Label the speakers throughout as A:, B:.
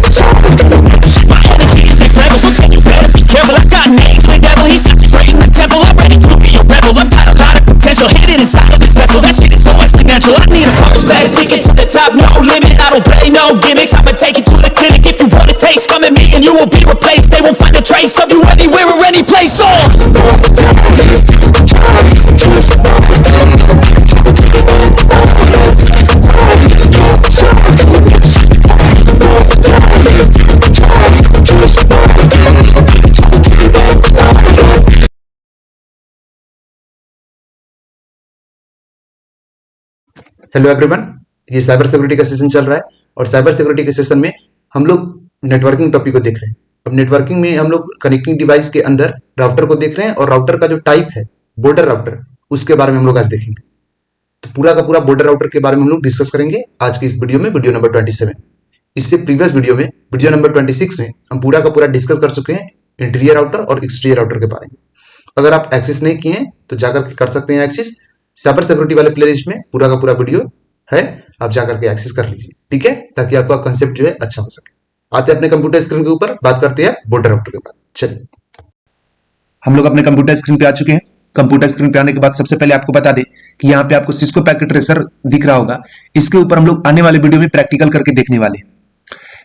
A: My energy is next level, so then you better be careful. I got names with devil, he's straight in the temple. I'm ready to be a rebel. I've got a lot of potential hidden inside of this vessel. That shit is so exponential. I need a first class ticket to the top, no limit. I don't play no gimmicks. I'ma take you to the clinic if you want a taste. Come at me and you will be replaced. They won't find a trace of you anywhere or any place.
B: Hello everyone, ये cyber security का session चल रहा है और cyber security के session में हम लोग नेटवर्किंग टॉपिक को देख रहे हैं। अब नेटवर्किंग में हम लोग कनेक्टिंग डिवाइस के अंदर राउटर को देख रहे हैं और राउटर का जो टाइप है बॉर्डर राउटर, उसके बारे में हम लोग आज देखेंगे। तो पूरा का पूरा बॉर्डर राउटर के बारे में हम लोग डिस्कस करेंगे आज की इस वीडियो में, वीडियो नंबर 27। इससे प्रीवियस वीडियो में, वीडियो नंबर 26 में हम पूरा का पूरा डिस्कस कर चुके हैं इंटीरियर राउटर और एक्सटीरियर राउटर के बारे में। अगर आप एक्सेस नहीं किए हैं तो जाकर कर सकते हैं एक्सेस। साइबर सिक्योरिटी वाले प्लेलिस्ट में पूरा का पूरा वीडियो है, आप जाकर के एक्सेस कर लीजिए, ठीक है, ताकि आपका कंसेप्ट जो है अच्छा हो सके। आते हैं अपने कंप्यूटर स्क्रीन के ऊपर, बात करते हैं बॉर्डर राउटर के बारे में। चलिए, हम लोग अपने कंप्यूटर स्क्रीन पे आ चुके हैं। कंप्यूटर स्क्रीन पे आने के बाद सबसे पहले आपको बता दें कि यहाँ पे आपको सिस्को पैकेट ट्रेसर दिख रहा होगा। इसके ऊपर हम लोग आने वाले वीडियो में प्रैक्टिकल करके देखने वाले हैं,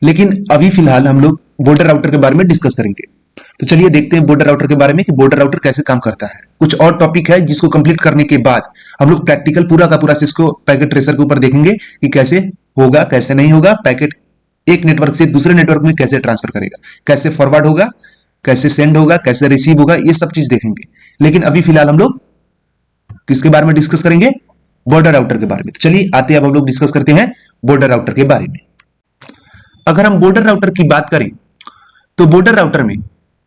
B: लेकिन अभी फिलहाल हम लोग बॉर्डर राउटर के बारे में डिस्कस करेंगे। तो चलिए देखते हैं बॉर्डर राउटर के बारे में कि बॉर्डर राउटर कैसे काम करता है। कुछ और टॉपिक है जिसको कंप्लीट करने के बाद हम लोग प्रैक्टिकल पूरा का पूरा सिस्को पैकेट ट्रेसर के ऊपर देखेंगे कि कैसे होगा, कैसे नहीं होगा, पैकेट एक नेटवर्क से दूसरे नेटवर्क में कैसे ट्रांसफर करेगा, कैसे फॉरवर्ड होगा, कैसे सेंड होगा, कैसे रिसीव होगा, ये सब चीज देखेंगे। लेकिन अभी फिलहाल हम लोग किसके बारे में डिस्कस करेंगे? बॉर्डर राउटर के बारे में। तो चलिए आते हैं, अब हम लोग डिस्कस करते हैं बॉर्डर राउटर के बारे में। अगर हम बॉर्डर राउटर की बात करें तो बॉर्डर राउटर में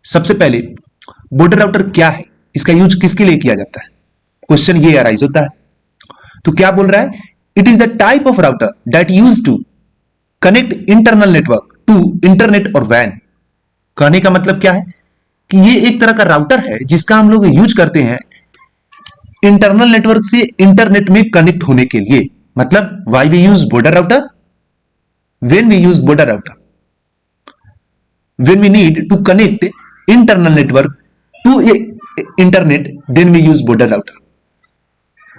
B: सबसे पहले बॉर्डर राउटर क्या है, इसका यूज किसके लिए किया जाता है, क्वेश्चन ये अराइज होता है। तो क्या बोल रहा है? It is the type of router that use to connect internal network to internet और वैन। कहने का मतलब क्या है कि ये एक तरह का राउटर है जिसका हम लोग यूज करते हैं इंटरनल नेटवर्क से इंटरनेट में कनेक्ट होने के लिए। मतलब why we use border router? When we use border router, when we need to connect internal network to internet, then we use border router।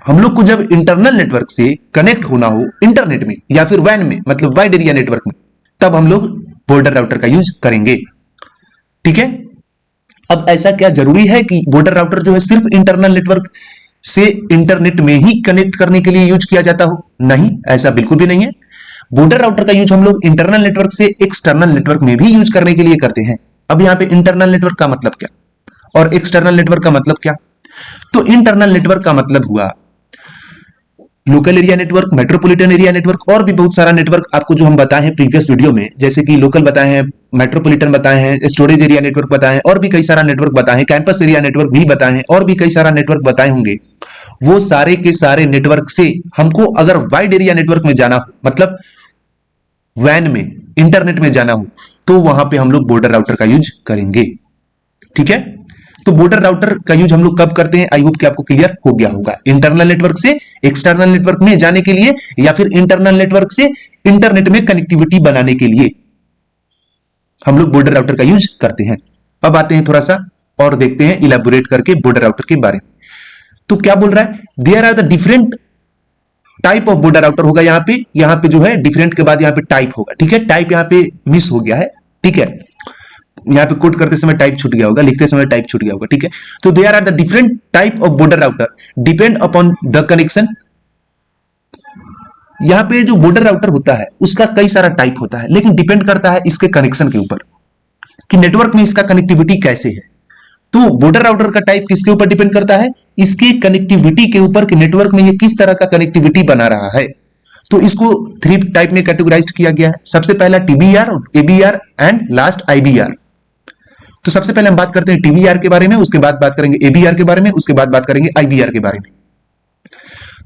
B: हम लोग को जब इंटरनल नेटवर्क से कनेक्ट होना हो इंटरनेट में या फिर वैन में, मतलब वाइड एरिया नेटवर्क में, तब हम लोग बॉर्डर राउटर का यूज करेंगे, ठीक है। अब ऐसा क्या जरूरी है कि बॉर्डर राउटर जो है सिर्फ इंटरनल नेटवर्क से इंटरनेट में ही कनेक्ट करने के लिए यूज किया जाता हो? नहीं, ऐसा बिल्कुल भी नहीं है। बॉर्डर राउटर का यूज हम लोग इंटरनल नेटवर्क से एक्सटर्नल नेटवर्क में भी यूज करने के लिए करते हैं। अब यहाँ पे इंटरनल नेटवर्क का मतलब क्या और एक्सटर्नल नेटवर्क का मतलब क्या? तो इंटरनल नेटवर्क का मतलब हुआ local area network, metropolitan area network और भी बहुत सारा नेटवर्क आपको जो हम बताए हैं प्रीवियस वीडियो में, जैसे कि लोकल बताए हैं, मेट्रोपॉलिटन बताए हैं, स्टोरेज एरिया नेटवर्क बताए हैं और भी कई सारा नेटवर्क बताए हैं, कैंपस एरिया नेटवर्क भी बताए हैं और भी कई सारा नेटवर्क बताए होंगे। वो सारे के सारे नेटवर्क से हमको अगर वाइड एरिया नेटवर्क में जाना हो, मतलब वैन में, इंटरनेट में जाना हो, तो वहां पे हम लोग बॉर्डर राउटर का यूज करेंगे, ठीक है। तो बॉर्डर राउटर का यूज हम लोग कब करते हैं? आई होप कि आपको क्लियर हो गया होगा। इंटरनल नेटवर्क से एक्सटर्नल नेटवर्क में जाने के लिए या फिर इंटरनल नेटवर्क से इंटरनेट में कनेक्टिविटी बनाने के लिए हम लोग बॉर्डर राउटर का यूज करते हैं। अब आते हैं थोड़ा सा और देखते हैं इलेबोरेट करके बॉर्डर राउटर के बारे में। तो क्या बोल रहा है? There are the different type of border router होगा। यहाँ पे जो है डिफरेंट के बाद यहाँ पे टाइप होगा, ठीक है। टाइप यहाँ पे मिस हो गया है, ठीक है, यहाँ पे कोड करते समय टाइप छूट गया होगा, लिखते समय टाइप छूट गया होगा, ठीक है। तो there are the different type of border router depend upon the connection. यहाँ पे जो बॉर्डर राउटर होता है उसका कई सारा टाइप होता है, लेकिन डिपेंड करता है इसके कनेक्शन के ऊपर कि नेटवर्क में इसका कनेक्टिविटी कैसे है। तो बॉर्डर राउटर का टाइप किसके ऊपर डिपेंड करता है? इसकी कनेक्टिविटी के ऊपर कि नेटवर्क में ये किस तरह का कनेक्टिविटी बना रहा है। तो इसको 3 टाइप में कैटेगराइज किया गया है। सबसे पहला टीबीआर, एबीआर एंड लास्ट आईबीआर। तो सबसे पहले हम बात करते हैं टीबीआर के बारे में, उसके बाद बात करेंगे एबीआर के बारे में, उसके बाद बात करेंगे आईबीआर के बारे में।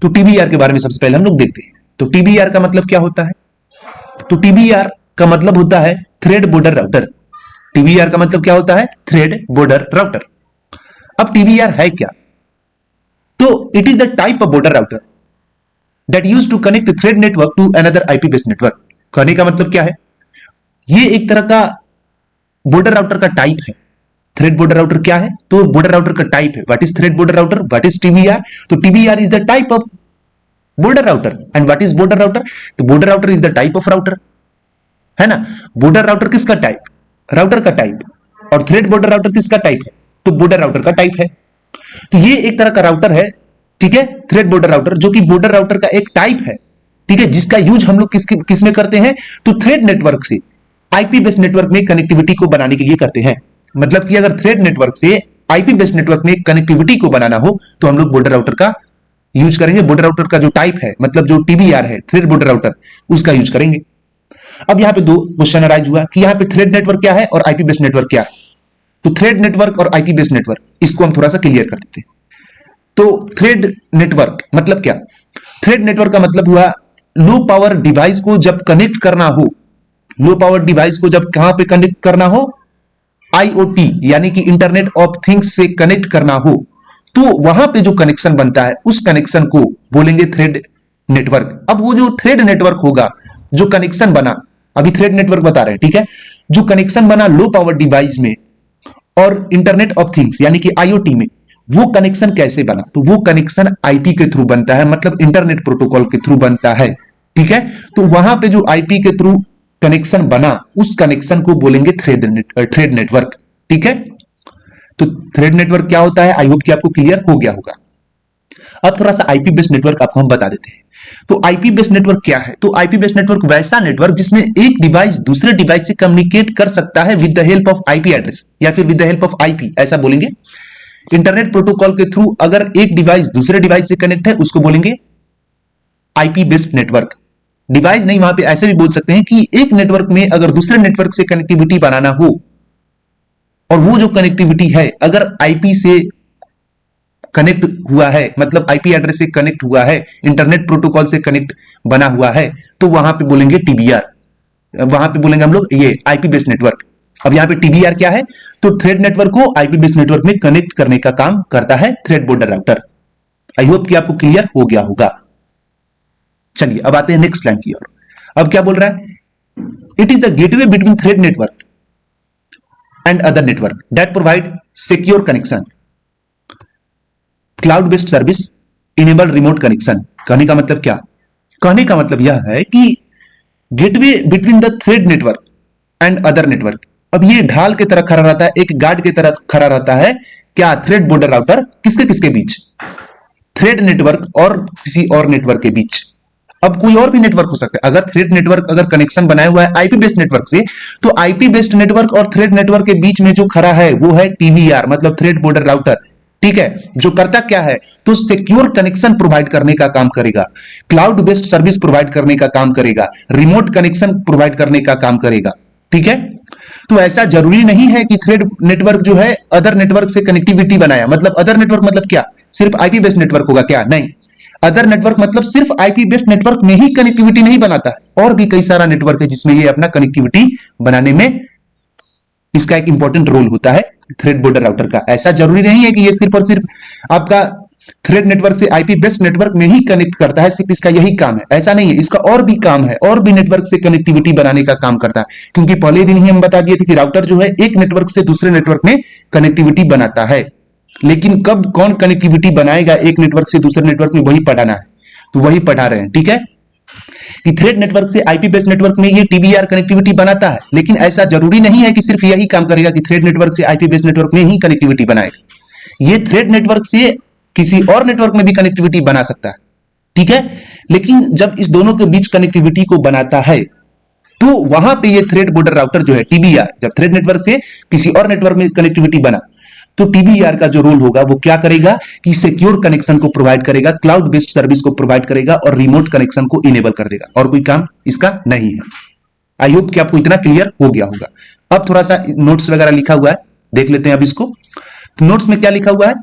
B: तो टीबीआर के बारे में सबसे पहले हम लोग देखते हैं। तो टीबीआर का मतलब क्या होता है? तो टीबीआर का मतलब होता है थ्रेड बॉर्डर राउटर। टीबीआर का मतलब क्या होता है? Thread border router. अब टीबीआर है क्या? तो it is the type of border router that used to connect thread network to another IP based network. कहने का मतलब क्या है?
C: ये एक तरह का बॉर्डर राउटर का टाइप है। थ्रेड बॉर्डर राउटर क्या है? तो बॉर्डर राउटर का टाइप है। What is thread border router? What is TBR? तो TBR is the type of border router and what is border router? तो border router is the type of router, है ना। Border router किसका type? Router का type. और thread border router किसका type है? तो बॉर्डर राउटर का टाइप है। तो ये एक तरह का राउटर है, ठीक है, थ्रेड बॉर्डर राउटर, जो कि बॉर्डर राउटर का एक टाइप है, ठीक है, जिसका यूज हम लोग किस में करते हैं? तो थ्रेड नेटवर्क से आईपी बेस्ड नेटवर्क में कनेक्टिविटी को बनाने के लिए करते हैं। मतलब कि अगर थ्रेड नेटवर्क से आईपी बेस्ड नेटवर्क में कनेक्टिविटी को बनाना हो तो हम लोग बॉर्डर राउटर का यूज करेंगे। बॉर्डर राउटर का जो टाइप है, मतलब जो टीबीआर है, थ्रेड बॉर्डर राउटर, उसका यूज करेंगे। अब यहां पे दो क्वेश्चन अराइज हुआ कि यहां पे थ्रेड नेटवर्क क्या है और आईपी बेस्ड नेटवर्क क्या है। तो थ्रेड नेटवर्क और आईपी बेस्ड नेटवर्क, इसको हम थोड़ा सा क्लियर कर देते हैं। तो थ्रेड नेटवर्क मतलब क्या? थ्रेड नेटवर्क का मतलब हुआ लो पावर डिवाइस को जब कनेक्ट करना हो, लो पावर डिवाइस को जब कहां पे कनेक्ट करना हो? आईओटी यानी कि इंटरनेट ऑफ थिंग्स से कनेक्ट करना हो, तो वहां पे जो कनेक्शन बनता है उस कनेक्शन को बोलेंगे थ्रेड नेटवर्क। अब वो जो थ्रेड नेटवर्क होगा, जो कनेक्शन बना, अभी थ्रेड नेटवर्क बता रहे हैं, ठीक है, जो कनेक्शन बना लो पावर डिवाइस में और इंटरनेट ऑफ थिंग्स यानी कि आईओटी में, वो कनेक्शन कैसे बना? तो वो कनेक्शन आईपी के थ्रू बनता है, मतलब इंटरनेट प्रोटोकॉल के थ्रू बनता है, ठीक है। तो वहां पे जो आईपी के थ्रू कनेक्शन बना, उस कनेक्शन को बोलेंगे थ्रेड नेटवर्क, ठीक है। तो थ्रेड नेटवर्क क्या होता है? आई होप कि आपको क्लियर हो गया होगा। अब थोड़ा सा आईपी बेस्ड नेटवर्क आपको हम बता देते हैं। तो आईपी बेस्ड नेटवर्क क्या है? तो आईपी बेस्ड नेटवर्क वैसा नेटवर्क जिसमें एक डिवाइस दूसरे डिवाइस से कम्युनिकेट कर सकता है with the help of IP address या फिर with the help of IP, ऐसा बोलेंगे। इंटरनेट प्रोटोकॉल के थ्रू अगर एक डिवाइस दूसरे डिवाइस से कनेक्ट है, उसको बोलेंगे आईपी बेस्ड नेटवर्क। डिवाइस नहीं, वहां पे ऐसे भी बोल सकते हैं कि एक नेटवर्क में अगर दूसरे नेटवर्क से कनेक्टिविटी बनाना हो और वो जो कनेक्टिविटी है अगर आईपी से कनेक्ट हुआ है, मतलब आईपी एड्रेस से कनेक्ट हुआ है, इंटरनेट प्रोटोकॉल से कनेक्ट बना हुआ है, तो वहां पे बोलेंगे टीबीआर, वहां पे बोलेंगे हम लोग ये आईपी बेस्ड नेटवर्क। अब यहां पे टीबीआर क्या है? तो थ्रेड नेटवर्क को आईपी बेस्ड नेटवर्क में कनेक्ट करने का काम करता है thread border router. I hope कि आपको क्लियर हो गया होगा। चलिए अब आते हैं नेक्स्ट लाइन की ओर। अब क्या बोल रहा है? It is the gateway between thread network and other network that provide secure connection, cloud based service, enable remote connection. कहने का मतलब क्या? कहने का मतलब यह है कि gateway between the thread network and other network, अब ये ढाल की तरह खड़ा रहता है, एक गार्ड की तरह खड़ा रहता है क्या? थ्रेड बॉर्डर राउटर किसके किसके बीच? थ्रेड नेटवर्क और किसी और नेटवर्क के बीच। अब कोई और भी नेटवर्क हो सकता है। अगर थ्रेड नेटवर्क अगर कनेक्शन बनाया हुआ है आईपी बेस्ड नेटवर्क से, तो आईपी बेस्ड नेटवर्क और थ्रेड नेटवर्क के बीच में जो खड़ा है वो है टीबीआर, मतलब थ्रेड बॉर्डर राउटर, ठीक है। जो करता क्या है? तो सिक्योर कनेक्शन प्रोवाइड करने का काम करेगा, क्लाउड बेस्ड सर्विस प्रोवाइड करने का काम करेगा, रिमोट कनेक्शन प्रोवाइड करने का काम करेगा, ठीक है। तो ऐसा जरूरी नहीं है कि थ्रेड नेटवर्क जो है अदर नेटवर्क से कनेक्टिविटी बनाया, मतलब अदर नेटवर्क मतलब क्या? सिर्फ आईपी बेस्ड नेटवर्क होगा क्या? नहीं, अदर नेटवर्क मतलब सिर्फ आईपी बेस्ड नेटवर्क में ही कनेक्टिविटी नहीं बनाता है, और भी कई सारा नेटवर्क है जिसमें ये अपना कनेक्टिविटी बनाने में इसका एक इंपॉर्टेंट रोल होता है थ्रेड बॉर्डर राउटर का। ऐसा जरूरी नहीं है कि ये सिर्फ और सिर्फ आपका थ्रेड नेटवर्क से आईपी बेस्ड नेटवर्क में ही कनेक्ट करता है, सिर्फ इसका यही काम है, ऐसा नहीं है। इसका और भी काम है, और भी नेटवर्क से कनेक्टिविटी बनाने का काम करता है। क्योंकि पहले दिन ही हम बता दिए थे कि राउटर जो है एक नेटवर्क से दूसरे नेटवर्क में कनेक्टिविटी बनाता है, लेकिन कब कौन कनेक्टिविटी बनाएगा एक नेटवर्क से दूसरे नेटवर्क में, वही पढ़ाना है। तो वही पढ़ा रहे हैं, ठीक है, कि थ्रेड नेटवर्क से आईपी बेस्ड नेटवर्क में ये टीबीआर कनेक्टिविटी बनाता है, लेकिन ऐसा जरूरी नहीं है कि सिर्फ यही काम करेगा कि थ्रेड नेटवर्क से आईपी बेस्ड नेटवर्क में ही कनेक्टिविटी बनाएगा। ये थ्रेड नेटवर्क से किसी और नेटवर्क में भी कनेक्टिविटी बना सकता है, ठीक है। लेकिन जब इस दोनों के बीच कनेक्टिविटी को बनाता है तो वहां पे ये थ्रेड बॉर्डर राउटर जो है टीबीआर, जब थ्रेड नेटवर्क से किसी और नेटवर्क में कनेक्टिविटी बना तो टीबीआर का जो रोल होगा वो क्या करेगा कि सिक्योर कनेक्शन को प्रोवाइड करेगा, क्लाउड बेस्ड सर्विस को प्रोवाइड करेगा और रिमोट कनेक्शन को इनेबल कर देगा, और कोई काम इसका नहीं है। आई होप कि आपको इतना क्लियर हो गया होगा। अब थोड़ा सा नोट्स वगैरह लिखा हुआ है, देख लेते हैं अब इसको। तो नोट्स में क्या लिखा हुआ है?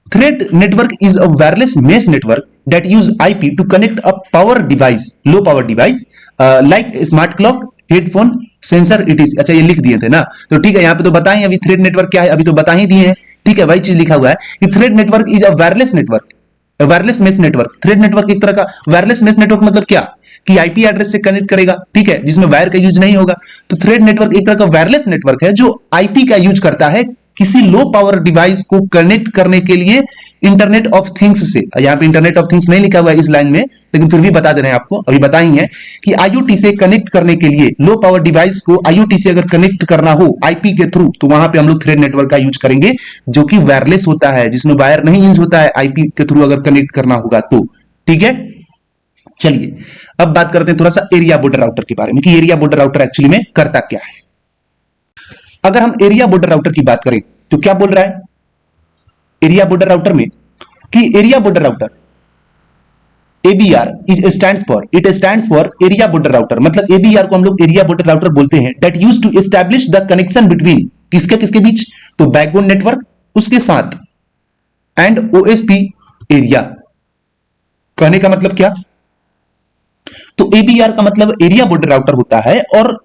C: Thread network is a wireless mesh network that use IP to connect a power device, low power device like smart clock, headphone, sensor it is। अच्छा ये लिख दिए थे ना, तो ठीक है, यहाँ पे तो बताएं अभी थ्रेड नेटवर्क क्या है, अभी तो बता ही दिए हैं, ठीक है। वही चीज लिखा हुआ है कि thread network is a wireless network wireless mesh network, thread network एक तरह का वायरलेस मेश नेटवर्क मतलब क्या कि आईपी एड्रेस से कनेक्ट करेगा, ठीक है, जिसमें वायर का यूज नहीं होगा। तो थ्रेड नेटवर्क एक तरह का वायरलेस नेटवर्क है जो आईपी का यूज करता है किसी लो पावर डिवाइस को कनेक्ट करने के लिए इंटरनेट ऑफ थिंग्स से। यहां पे इंटरनेट ऑफ थिंग्स नहीं लिखा हुआ है इस लाइन में, लेकिन फिर भी बता दे रहे हैं आपको, अभी बताएंगे कि आईओटी से कनेक्ट करने के लिए लो पावर डिवाइस को आईओटी से अगर कनेक्ट करना हो आईपी के थ्रू, तो वहां पे हम लोग थ्रेड नेटवर्क का यूज करेंगे जो कि वायरलेस होता है, जिसमें वायर नहीं यूज होता है, आईपी के थ्रू अगर कनेक्ट करना होगा तो, ठीक है। चलिए अब बात करते हैं थोड़ा सा एरिया बॉर्डर राउटर के बारे में कि एरिया बॉर्डर राउटर एक्चुअली में करता क्या है। अगर हम एरिया बॉर्डर राउटर की बात करें तो क्या बोल रहा है एरिया बॉर्डर राउटर में कि area border router ABR stands for area border router, मतलब ABR को हम लोग एरिया बॉर्डर राउटर बोलते हैं। That use to establish the connection between किसके बीच, तो बैकबोन नेटवर्क उसके साथ एंड OSP एरिया। कहने का मतलब क्या, तो ABR का मतलब एरिया बॉर्डर राउटर होता है और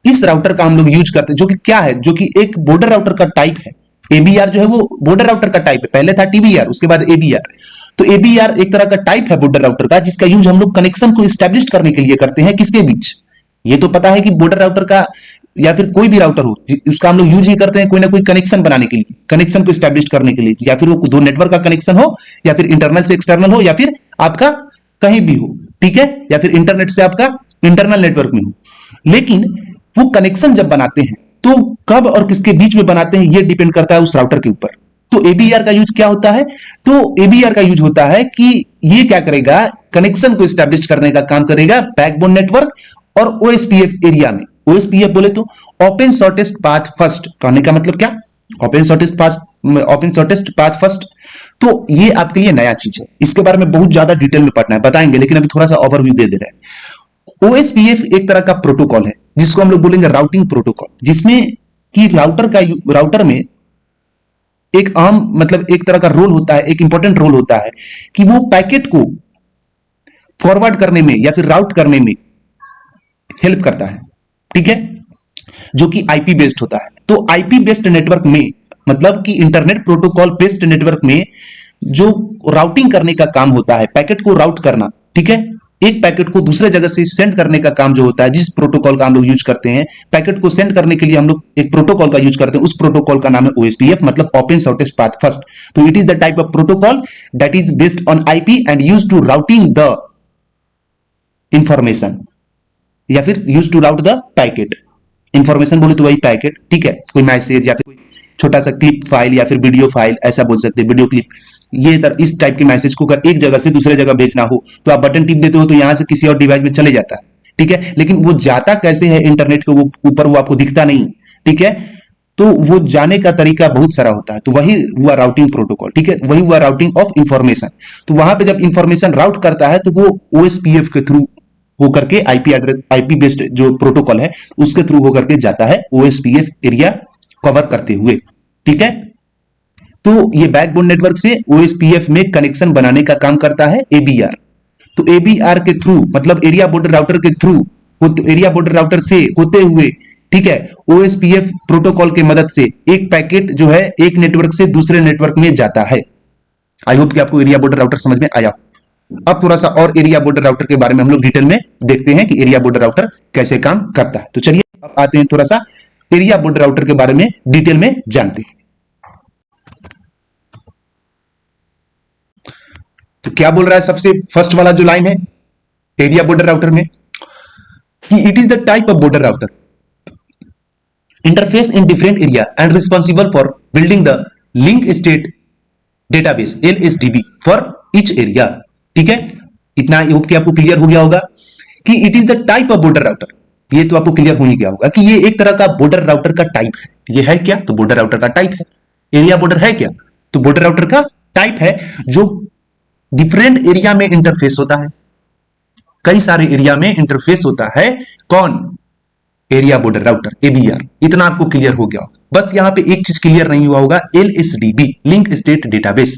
C: इस राउटर का हम लोग यूज करते हैं जो कि क्या है, जो कि एक बॉर्डर राउटर का टाइप है। ABR जो है वो बॉर्डर राउटर का टाइप है, पहले था TBR उसके बाद ABR। तो ABR एक तरह का टाइप है बॉर्डर राउटर का जिसका यूज हम लोग कनेक्शन को एस्टैब्लिश करने के लिए करते हैं। किसके बीच, ये तो पता है कि बॉर्डर राउटर का या फिर कोई भी राउटर हो उसका हम लोग यूज ही करते हैं कोई ना कोई कनेक्शन बनाने के लिए, कनेक्शन को एस्टैब्लिश करने के लिए, या फिर वो दो नेटवर्क का कनेक्शन हो या फिर इंटरनल से एक्सटर्नल हो या फिर आपका कहीं भी हो, ठीक है, या फिर इंटरनेट से आपका इंटरनल नेटवर्क में हो। लेकिन वो कनेक्शन जब बनाते हैं तो कब और किसके बीच में बनाते हैं ये डिपेंड करता है उस राउटर के ऊपर। तो ABR का यूज क्या होता है, तो ABR का यूज होता है कि ये क्या करेगा, कनेक्शन को एस्टैब्लिश करने का काम करेगा बैकबोन नेटवर्क और OSPF एरिया में। OSPF बोले तो ओपन शॉर्टेस्ट पाथ फर्स्ट, कहने का मतलब क्या, ओपन शॉर्टेस्ट पाथ फर्स्ट। तो ये आपके लिए नया चीज है, इसके बारे में बहुत ज्यादा डिटेल में पढ़ना है, बताएंगे, लेकिन अभी थोड़ा सा ओवरव्यू दे रहे हैं। OSPF एक तरह का प्रोटोकॉल है जिसको हम लोग बोलेंगे राउटिंग प्रोटोकॉल, जिसमें कि राउटर में एक आम मतलब एक तरह का रोल होता है, एक इंपॉर्टेंट रोल होता है कि वो पैकेट को फॉरवर्ड करने में या फिर राउट करने में हेल्प करता है, ठीक है, जो कि आईपी बेस्ड होता है। तो आईपी बेस्ड नेटवर्क में मतलब कि इंटरनेट प्रोटोकॉल बेस्ड नेटवर्क में जो राउटिंग करने का काम होता है, पैकेट को राउट करना, ठीक है, एक पैकेट को दूसरे जगह से सेंड करने का काम जो होता है, जिस प्रोटोकॉल का हम लोग यूज करते हैं, पैकेट को सेंड करने के लिए हम लोग एक प्रोटोकॉल का यूज करते हैं, उस प्रोटोकॉल का नाम है OSPF, मतलब ओपन शॉर्टेस्ट पाथ फर्स्ट। तो it is the type of protocol that is based on IP and use to routing the information या फिर use to route the packet. Information बोले तो वही पैकेट, ठीक है, कोई मैसेज या फिर कोई छोटा सा क्लिप फाइल या फिर वीडियो फाइल, ऐसा बोल सकते हैं, वीडियो क्लिप, ये इस टाइप के मैसेज को अगर एक जगह से दूसरे जगह भेजना हो तो आप बटन टिप देते हो तो यहां से किसी और डिवाइस में चले जाता है, ठीक है, लेकिन वो जाता कैसे है इंटरनेट के ऊपर वो आपको दिखता नहीं, ठीक है, तो वो जाने का तरीका बहुत सारा होता है। तो वही हुआ राउटिंग प्रोटोकॉल, ठीक है, वही हुआ राउटिंग ऑफ इंफॉर्मेशन। तो वहां पे जब इंफॉर्मेशन राउट करता है तो वो OSPF के थ्रू होकर के आईपी बेस्ड जो प्रोटोकॉल है उसके थ्रू होकर के जाता है OSPF एरिया कवर करते हुए, ठीक है। तो ये बैकबोन नेटवर्क से OSPF में कनेक्शन बनाने का काम करता है ABR। तो ABR के थ्रू मतलब एरिया बॉर्डर राउटर के थ्रू, एरिया बॉर्डर राउटर से होते हुए, ठीक है, OSPF प्रोटोकॉल की मदद से एक पैकेट जो है एक नेटवर्क से दूसरे नेटवर्क में जाता है। आई होप कि आपको एरिया बॉर्डर राउटर समझ में आया। अब थोड़ा सा और एरिया बॉर्डर राउटर के बारे में हम लोग डिटेल में देखते हैं कि एरिया बॉर्डर राउटर कैसे काम करता है। तो चलिए अब आते हैं थोड़ा सा एरिया बॉर्डर राउटर के बारे में डिटेल में जानते हैं। तो क्या बोल रहा है सबसे फर्स्ट वाला जो लाइन है एरिया बॉर्डर राउटर में कि it is the type of border router interface in different area and responsible for building the link state database LSDB for each area, ठीक है। इतना आई होप कि आपको क्लियर हो गया होगा कि it is the type of border router. ये तो आपको क्लियर हो ही गया होगा कि ये एक तरह का बॉर्डर राउटर का टाइप है। ये है क्या, तो बॉर्डर राउटर का टाइप है। एरिया बॉर्डर है क्या, तो बॉर्डर राउटर का टाइप है जो डिफरेंट एरिया में इंटरफेस होता है, कई सारे एरिया में इंटरफेस होता है। कौन, एरिया बॉर्डर राउटर ABR। इतना आपको क्लियर हो गया होगा। बस यहां पे एक चीज क्लियर नहीं हुआ होगा, LSDB लिंक स्टेट डेटाबेस,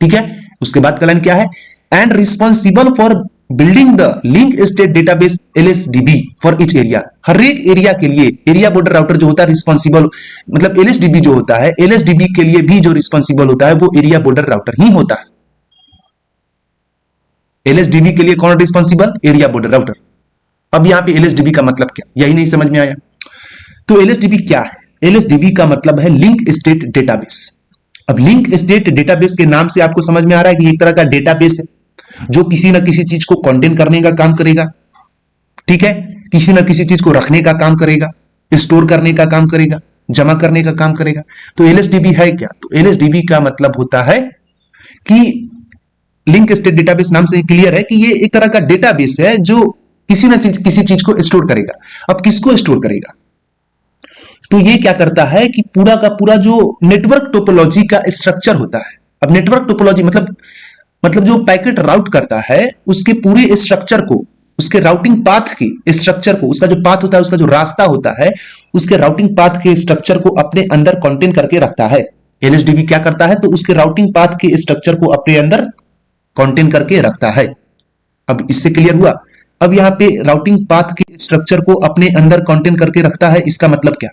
C: ठीक है। उसके बाद का लाइन क्या है, and responsible for building the link state database LSDB for each area. हर एक एरिया के लिए एरिया बॉर्डर राउटर जो होता है रिस्पॉन्सिबल, मतलब LSDB जो होता है, LSDB के लिए भी जो रिस्पॉन्सिबल होता है वो एरिया बॉर्डर राउटर ही होता है। LSDB के लिए कौन रिस्पॉन्सिबल? Area border router. अब यहां पे LSDB का मतलब क्या, यही नहीं समझ में आया। तो LSDB क्या है? LSDB का मतलब है लिंक स्टेट डेटाबेस। अब लिंक स्टेट डेटाबेस के नाम से आपको समझ में आ रहा है कि एक तरह का डेटाबेस है जो किसी ना किसी चीज को कंटेन करने का काम करेगा, ठीक है, किसी ना किसी चीज को रखने का काम करेगा, स्टोर करने का काम करेगा, जमा करने का काम करेगा। तो LSDB है क्या? तो LSDB का मतलब होता है कि लिंक स्टेट डेटाबेस नाम से क्लियर है कि ये एक तरह का डेटाबेस है जो किसी चीज को स्टोर करेगा। अब किसको स्टोर करेगा? तो ये क्या करता है कि पूरा का पूरा जो नेटवर्क टोपोलॉजी का स्ट्रक्चर होता है। अब नेटवर्क टोपोलॉजी मतलब जो पैकेट राउट करता है उसके पूरे स्ट्रक्चर को, उसके राउटिंग पाथ के स्ट्रक्चर को, उसका जो पाथ होता है, उसका जो रास्ता होता है, उसके राउटिंग पाथ के स्ट्रक्चर को अपने अंदर कंटेन करके रखता है। LSDB क्या करता है? तो उसके राउटिंग पाथ के स्ट्रक्चर को अपने अंदर कंटेन करके रखता है। अब इससे क्लियर हुआ? अब यहां पे राउटिंग पाथ के स्ट्रक्चर को अपने अंदर कंटेन करके रखता है, इसका मतलब क्या?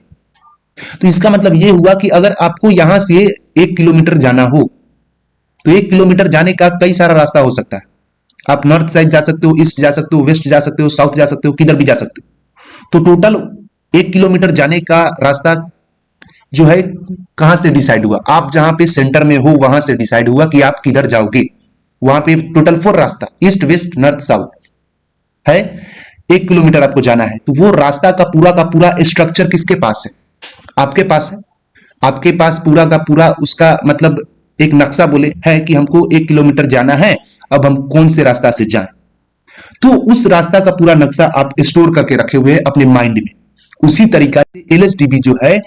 C: तो इसका मतलब यह हुआ कि अगर आपको यहां से 1 किलोमीटर जाना हो तो 1 किलोमीटर जाने का कई सारा रास्ता हो सकता है। आप नॉर्थ साइड जा सकते हो, ईस्ट जा सकते हो, वेस्ट जा सकते हो, साउथ जा सकते हो, किधर भी जा सकते हो। तो टोटल 1 किलोमीटर जाने का रास्ता जो है कहां से डिसाइड हुआ? आप जहां पे सेंटर में हो वहां से डिसाइड हुआ कि आप किधर जाओगे। वहां पे टोटल 4 रास्ता, ईस्ट वेस्ट नॉर्थ साउथ है, 1 किलोमीटर आपको जाना है। तो वो रास्ता का पूरा स्ट्रक्चर किसके पास है? आपके पास है। आपके पास पूरा का पूरा उसका मतलब एक नक्शा बोले है कि हमको 1 किलोमीटर जाना है, अब हम कौन से रास्ता से जाएं। तो उस रास्ता का पूरा नक्शा आप स्टोर करके रखे हुए हैं अपने माइंड में। उसी तरीका से LSDB जो है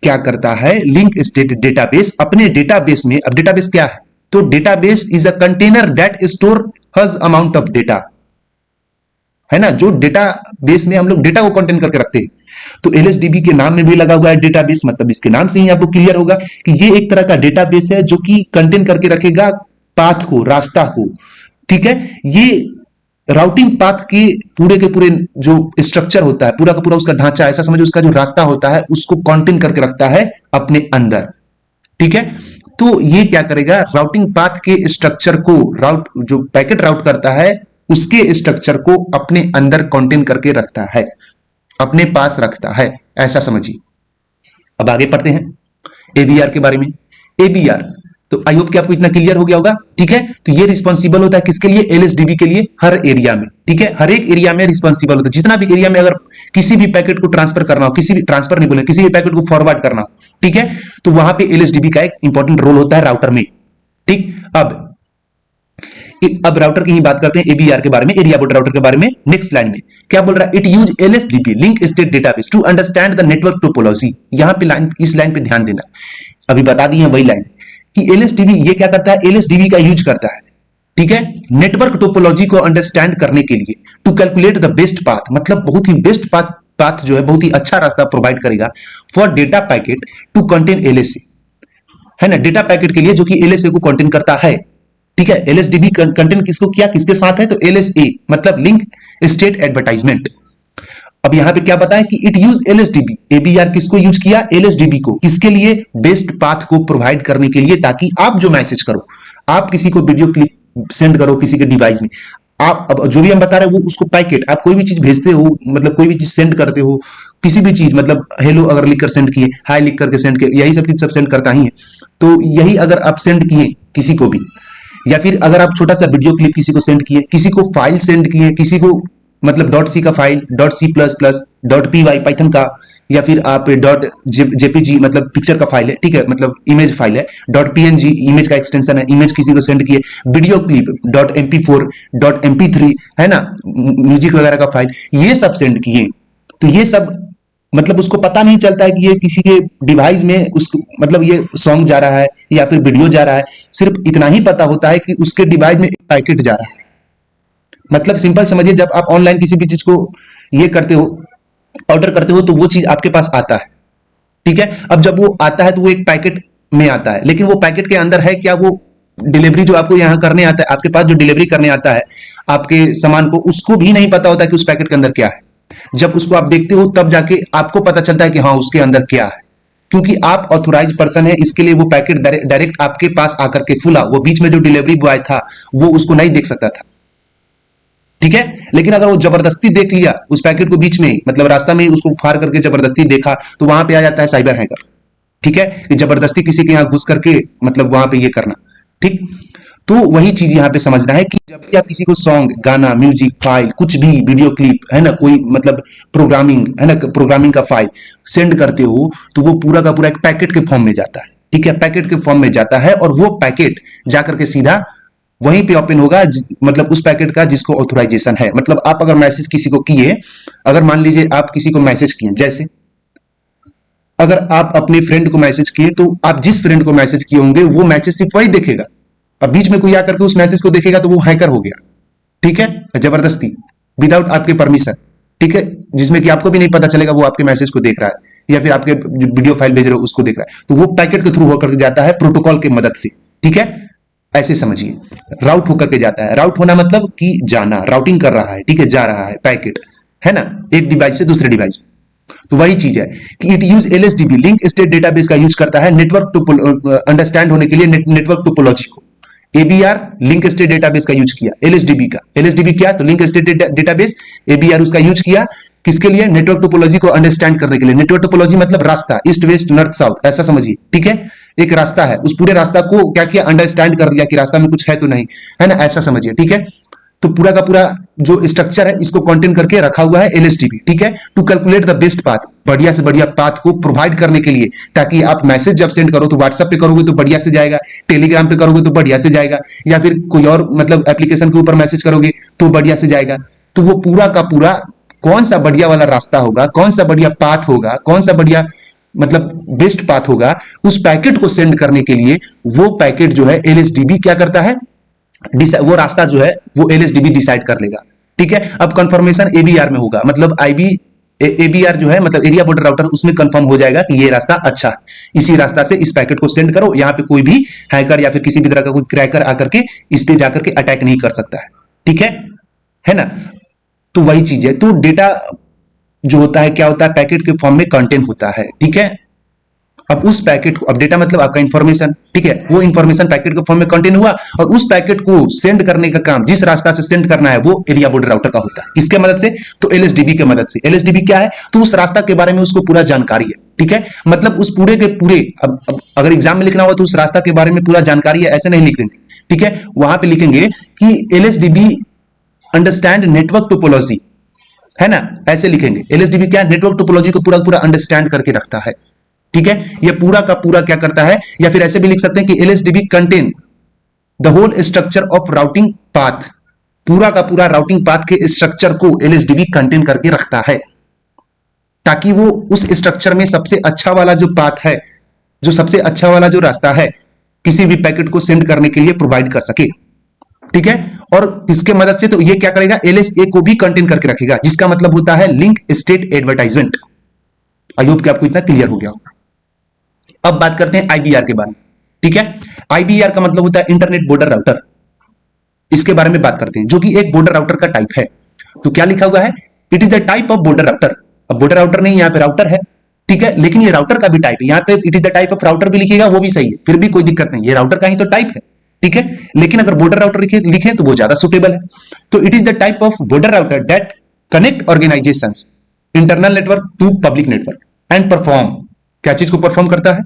C: क्या करता है? लिंक स्टेट डेटाबेस अपने डेटाबेस में। अब डेटाबेस क्या है? तो database is a container that store हज अमाउंट ऑफ डेटा, है ना, जो डेटाबेस में हम लोग डेटा को कंटेन करके रखते हैं। तो LSDB के नाम में भी लगा हुआ है डेटाबेस, मतलब इसके नाम से ही आपको क्लियर होगा कि ये एक तरह का डेटाबेस है जो कि कंटेन करके रखेगा पाथ को, रास्ता को, ठीक है। ये राउटिंग पाथ के पूरे जो स्ट्रक्चर होता है, पूरा का पूरा उसका ढांचा, ऐसा समझो उसका जो रास्ता होता है उसको कंटेन करके रखता है अपने अंदर, ठीक है। तो ये क्या करेगा? राउटिंग पाथ के स्ट्रक्चर को, जो पैकेट राउट करता है उसके स्ट्रक्चर को अपने अंदर कंटेन करके रखता है, अपने पास रखता है, ऐसा समझिए। अब आगे पढ़ते हैं ABR के बारे में। ABR तो आई होप कि आपको इतना क्लियर हो गया होगा, ठीक है। तो ये रिस्पॉन्सिबल होता है किसके लिए? LSDB के लिए, हर एरिया में, ठीक है। हर एक एरिया में रिस्पॉन्सिबल होता है। जितना भी एरिया में अगर किसी भी पैकेट को ट्रांसफर करना हो, किसी भी ट्रांसफर नहीं बोले, किसी भी पैकेट को फॉरवर्ड करना हो, ठीक है, तो वहां पे LSDB का एक इंपॉर्टेंट रोल होता है राउटर में, ठीक। अब राउटर की ही बात करते हैं, ABR के बारे में, एरिया बॉर्डर राउटर के बारे में। नेक्स्ट लाइन में क्या बोल रहा है? It use LSDB link state database to understand the network topology. यहां पे इस लाइन पे ध्यान देना, अभी बता दी है वही लाइन कि LSDB ये क्या करता है? LSDB का यूज करता है, ठीक है, नेटवर्क टोपोलॉजी को अंडरस्टैंड करने के लिए, to calculate the best path, मतलब बहुत ही बेस्ट पाथ जो है, बहुत ही अच्छा रास्ता प्रोवाइड करेगा for data packet to contain LSA, है ना, डेटा पैकेट के लिए जो कि LSA को कंटेन करता है, ठीक है। LSDB कंटेंट किसको किया, किसके साथ है? तो LSA मतलब लिंक स्टेट एडवर्टाइजमेंट। अब यहां पे क्या बताया कि इट यूज LSDB, ABR किसको यूज किया? LSDB को, किसके लिए? बेस्ट पाथ को प्रोवाइड करने के लिए, ताकि आप जो मैसेज करो, आप किसी को वीडियो क्लिप सेंड करो किसी के डिवाइस में, आप अब जो भी हम बता रहे हैं वो उसको पैकेट, आप कोई भी चीज भेजते हो, मतलब कोई भी चीज सेंड करते हो, किसी भी चीज, मतलब हेलो अगर लिखकर सेंड किए, हाय लिख करके सेंड किए, यही सब चीज सब सेंड करता ही है। तो यही अगर आप सेंड किए किसी को भी, या फिर अगर आप छोटा सा वीडियो क्लिप किसी को सेंड किए, किसी को फाइल सेंड किए, किसी को मतलब .c का फाइल, .c++, .py पाइथन का, या फिर आप .jpg मतलब पिक्चर का फाइल है, ठीक है, मतलब इमेज फाइल है, .png इमेज का एक्सटेंशन है, इमेज किसी को सेंड किए, वीडियो क्लिप .mp4, .mp3 है ना, म्यूजिक वगैरह का फाइल, ये सब सेंड किए। तो ये सब मतलब उसको पता नहीं चलता है कि ये किसी के डिवाइस में उसको मतलब ये सॉन्ग जा रहा है या फिर वीडियो जा रहा है, सिर्फ इतना ही पता होता है कि उसके डिवाइस में एक पैकेट जा रहा है। मतलब सिंपल समझिए, जब आप ऑनलाइन किसी भी चीज को ये करते हो, ऑर्डर करते हो, तो वो चीज आपके पास आता है, ठीक है। अब जब वो आता है तो वो एक पैकेट में आता है, लेकिन वो पैकेट के अंदर है क्या? वो डिलीवरी जो आपको यहाँ करने आता है, आपके पास जो डिलीवरी करने आता है आपके सामान को, उसको भी नहीं पता होता कि उस पैकेट के अंदर क्या है। जब उसको आप देखते हो तब जाके आपको पता चलता है कि हाँ उसके अंदर क्या है, क्योंकि आप ऑथोराइज पर्सन है, इसके लिए वो पैकेट डायरेक्ट आपके पास आकर के खुला, वो बीच में जो डिलीवरी बॉय था वो उसको नहीं देख सकता था, ठीक है। लेकिन अगर वो जबरदस्ती देख लिया उस पैकेट को बीच में, मतलब रास्ता में उसको फाड़ करके जबरदस्ती देखा, तो वहां पे आ जाता है साइबर हैकर, ठीक है, कि जबरदस्ती किसी के यहां घुस करके मतलब वहां पे ये करना, ठीक। तो वही चीज यहां पे समझना है कि जब भी आप किसी को सॉन्ग, गाना, म्यूजिक फाइल, कुछ भी वीडियो क्लिप है ना, कोई मतलब प्रोग्रामिंग है ना, प्रोग्रामिंग का फाइल सेंड करते हो, तो वो पूरा का पूरा एक पैकेट के फॉर्म में जाता है, ठीक है, पैकेट के फॉर्म में जाता है। और वो पैकेट जाकर के सीधा वहीं पे ओपन होगा, मतलब उस पैकेट का जिसको ऑथोराइजेशन है। मतलब आप अगर मैसेज किसी को किए, अगर मान लीजिए आप किसी को मैसेज किए, जैसे अगर आप अपने फ्रेंड को मैसेज किए, तो आप जिस फ्रेंड को मैसेज किए होंगे वो मैसेज सिर्फ वही देखेगा। अब बीच में कोई आकर के उस मैसेज को देखेगा तो वो हैकर हो गया, ठीक है, जबरदस्ती, विदाउट आपके परमिशन, ठीक है, जिसमें कि आपको भी नहीं पता चलेगा वो आपके मैसेज को देख रहा है या फिर आपके जो वीडियो फाइल भेज रहे हो उसको देख रहा है। तो वो पैकेट के थ्रू होकर जाता है प्रोटोकॉल की मदद से, ठीक है, ऐसे समझिए, राउट होकर के जाता है। राउट होना मतलब कि जाना, राउटिंग कर रहा है, ठीक है, जा रहा है पैकेट, है ना, एक डिवाइस से दूसरे डिवाइस। तो वही चीज है कि it use LSDB, link state database का यूज करता है नेटवर्क अंडरस्टैंड होने के लिए, नेटवर्क टोपोलॉजी को। एबीआर लिंक स्टेट डेटाबेस का यूज किया, एलएसडीबी का, एलएसडीबी क्या, तो लिंक स्टेट डेटाबेस, एबीआर उसका यूज किया किसके लिए, नेटवर्क टोपोलॉजी को अंडरस्टैंड करने के लिए। नेटवर्क टोपोलॉजी मतलब रास्ता, ईस्ट वेस्ट नॉर्थ साउथ, ऐसा समझिए, ठीक है, एक रास्ता है, उस पूरे रास्ता को क्या किया, अंडरस्टैंड कर लिया कि रास्ता में कुछ है तो नहीं, है ना, ऐसा समझिए, ठीक है। तो पूरा का पूरा जो स्ट्रक्चर है इसको कंटेन करके रखा हुआ है एलएसडीबी, ठीक है, to calculate the best path, बढ़िया से बढ़िया पाथ को प्रोवाइड करने के लिए, ताकि आप मैसेज जब सेंड करो तो व्हाट्सएप पे करोगे तो बढ़िया से जाएगा, टेलीग्राम पे करोगे तो बढ़िया से जाएगा, या फिर कोई और मतलब एप्लीकेशन के ऊपर मैसेज करोगे तो बढ़िया से जाएगा। तो वो पूरा का पूरा कौन सा बढ़िया वाला रास्ता होगा, कौन सा बढ़िया पाथ होगा, कौन सा बढ़िया मतलब बेस्ट पाथ होगा, उस पैकेट को सेंड करने के लिए वो पैकेट जो है एलएसडीबी क्या करता है, वो रास्ता जो है वो एलएसडीबी डिसाइड कर लेगा, ठीक है। अब कंफर्मेशन एबीआर में होगा, मतलब एबीआर जो है मतलब एरिया बॉर्डर राउटर, उसमें कंफर्म हो जाएगा कि ये रास्ता अच्छा है, इसी रास्ता से इस पैकेट को सेंड करो, यहां पे कोई भी हैकर या फिर किसी भी तरह का कोई क्रैकर आकर के इस पे जाकर के अटैक नहीं कर सकता है, ठीक है ना। तो वही चीज है। तो डेटा जो होता है क्या होता है, पैकेट के फॉर्म में कंटेंट होता है, ठीक है। अब उस पैकेट को, अब डेटा मतलब आपका इंफॉर्मेशन, ठीक है, वो इंफॉर्मेशन पैकेट के फॉर्म में कंटेन हुआ, और उस पैकेट को सेंड करने का काम, जिस रास्ता से सेंड करना है, वो एरिया बॉर्डर राउटर का होता है। किसके मदद से, तो एलएसडीबी के मदद से। एलएसडीबी क्या है, तो उस रास्ता के बारे में उसको पूरा जानकारी है, ठीक है, मतलब उस पूरे के पूरे, अब अगर एग्जाम में लिखना हो तो उस रास्ता के बारे में पूरा जानकारी है, ऐसे नहीं लिख देंगे, ठीक है, वहां पे लिखेंगे कि एलएसडीबी अंडरस्टैंड नेटवर्क टोपोलॉजी, है ना, ऐसे लिखेंगे। एलएसडीबी क्या, नेटवर्क टोपोलॉजी को पूरा पूरा अंडरस्टैंड करके रखता है, ठीक है, ये पूरा का पूरा क्या करता है, या फिर ऐसे भी लिख सकते हैं कि LSDB contain the whole structure of routing path, पूरा का पूरा राउटिंग पाथ के स्ट्रक्चर को एलएसडीबी कंटेन करके रखता है, ताकि वो उस स्ट्रक्चर में सबसे अच्छा वाला जो पाथ है, जो सबसे अच्छा वाला जो रास्ता है, किसी भी पैकेट को सेंड करने के लिए प्रोवाइड कर सके, ठीक है। और इसके मदद से तो ये क्या करेगा, एलएसए को भी कंटेन करके रखेगा, जिसका मतलब होता है link state advertisement. I hope कि आपको इतना क्लियर हो गया होगा। अब बात करते हैं आईबीआर के बारे में, ठीक है। आईबीआर का मतलब होता है इंटरनेट बॉर्डर राउटर, इसके बारे में बात करते हैं, जो कि एक बॉर्डर राउटर का टाइप है। तो क्या लिखा हुआ है, it is the type of border router. अब बॉर्डर राउटर नहीं, यहां पे राउटर है, ठीक है, लेकिन ये राउटर का भी टाइप है, यहां पे it is the type of router भी लिखेगा, वो भी सही है, फिर भी कोई दिक्कत नहीं, ये राउटर का ही तो टाइप है, ठीक है, लेकिन अगर बॉर्डर राउटर लिखे तो वो ज्यादा सुटेबल है। तो it is the type of border router that connect organizations internal network to public network and perform, क्या चीज को परफॉर्म करता है,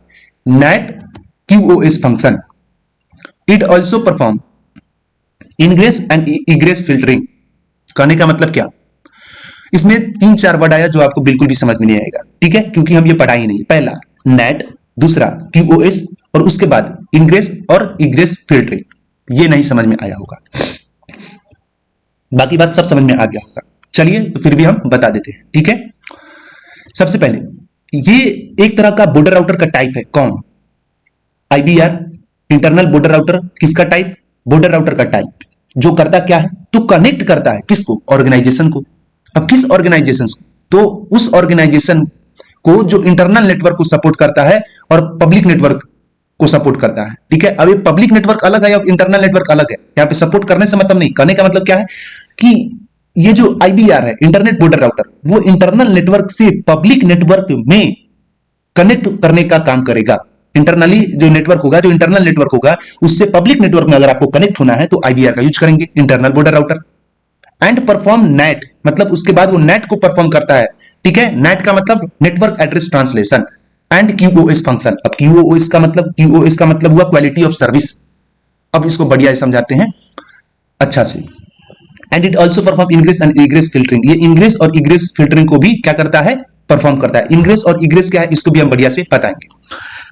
C: NAT QoS function. It also perform ingress and egress filtering. कहने का मतलब क्या, इसमें 3-4 वर्ड आया जो आपको बिल्कुल भी समझ में नहीं आएगा, ठीक है, क्योंकि हम ये पढ़ा ही नहीं। पहला नेट, दूसरा QoS, और उसके बाद इनग्रेस और इग्रेस फिल्टरिंग, ये नहीं समझ में आया होगा, बाकी बात सब समझ में आ गया होगा। चलिए तो फिर भी हम बता देते हैं, ठीक है। सबसे पहले ये एक तरह का बॉर्डर राउटर का टाइप है, कौन, आईबीआर, इंटरनल बॉर्डर राउटर। किसका टाइप, बॉर्डर राउटर का टाइप, जो करता क्या है, तो कनेक्ट करता है किसको, ऑर्गेनाइजेशन को। अब किस ऑर्गेनाइजेशन को, तो उस ऑर्गेनाइजेशन को जो इंटरनल नेटवर्क को सपोर्ट करता है और पब्लिक नेटवर्क को सपोर्ट करता है, ठीक है। अब ये पब्लिक नेटवर्क अलग है, अब इंटरनल नेटवर्क अलग है। यहाँ पे सपोर्ट करने से मतलब नहीं, कहने का मतलब क्या है कि ये जो आईबीआर है, इंटरनेट बॉर्डर राउटर, वो इंटरनल नेटवर्क से पब्लिक नेटवर्क में कनेक्ट करने का काम करेगा। इंटरनली जो नेटवर्क होगा, जो इंटरनल नेटवर्क होगा, उससे पब्लिक नेटवर्क में अगर आपको कनेक्ट होना है तो आईबीआर का यूज करेंगे, internal border router. And perform net, मतलब उसके बाद वो नेट को परफॉर्म करता है, ठीक है। नेट का मतलब network address translation, and QoS function. अब क्यूओएस का मतलब हुआ क्वालिटी ऑफ सर्विस। अब इसको बढ़िया समझाते हैं अच्छा से। And it also perform ingress and egress filtering, ये इनग्रेस और इग्रेस फिल्टरिंग को भी क्या करता है, परफॉर्म करता है। इनग्रेस और इग्रेस क्या है, इसको भी हम बढ़िया से बताएंगे।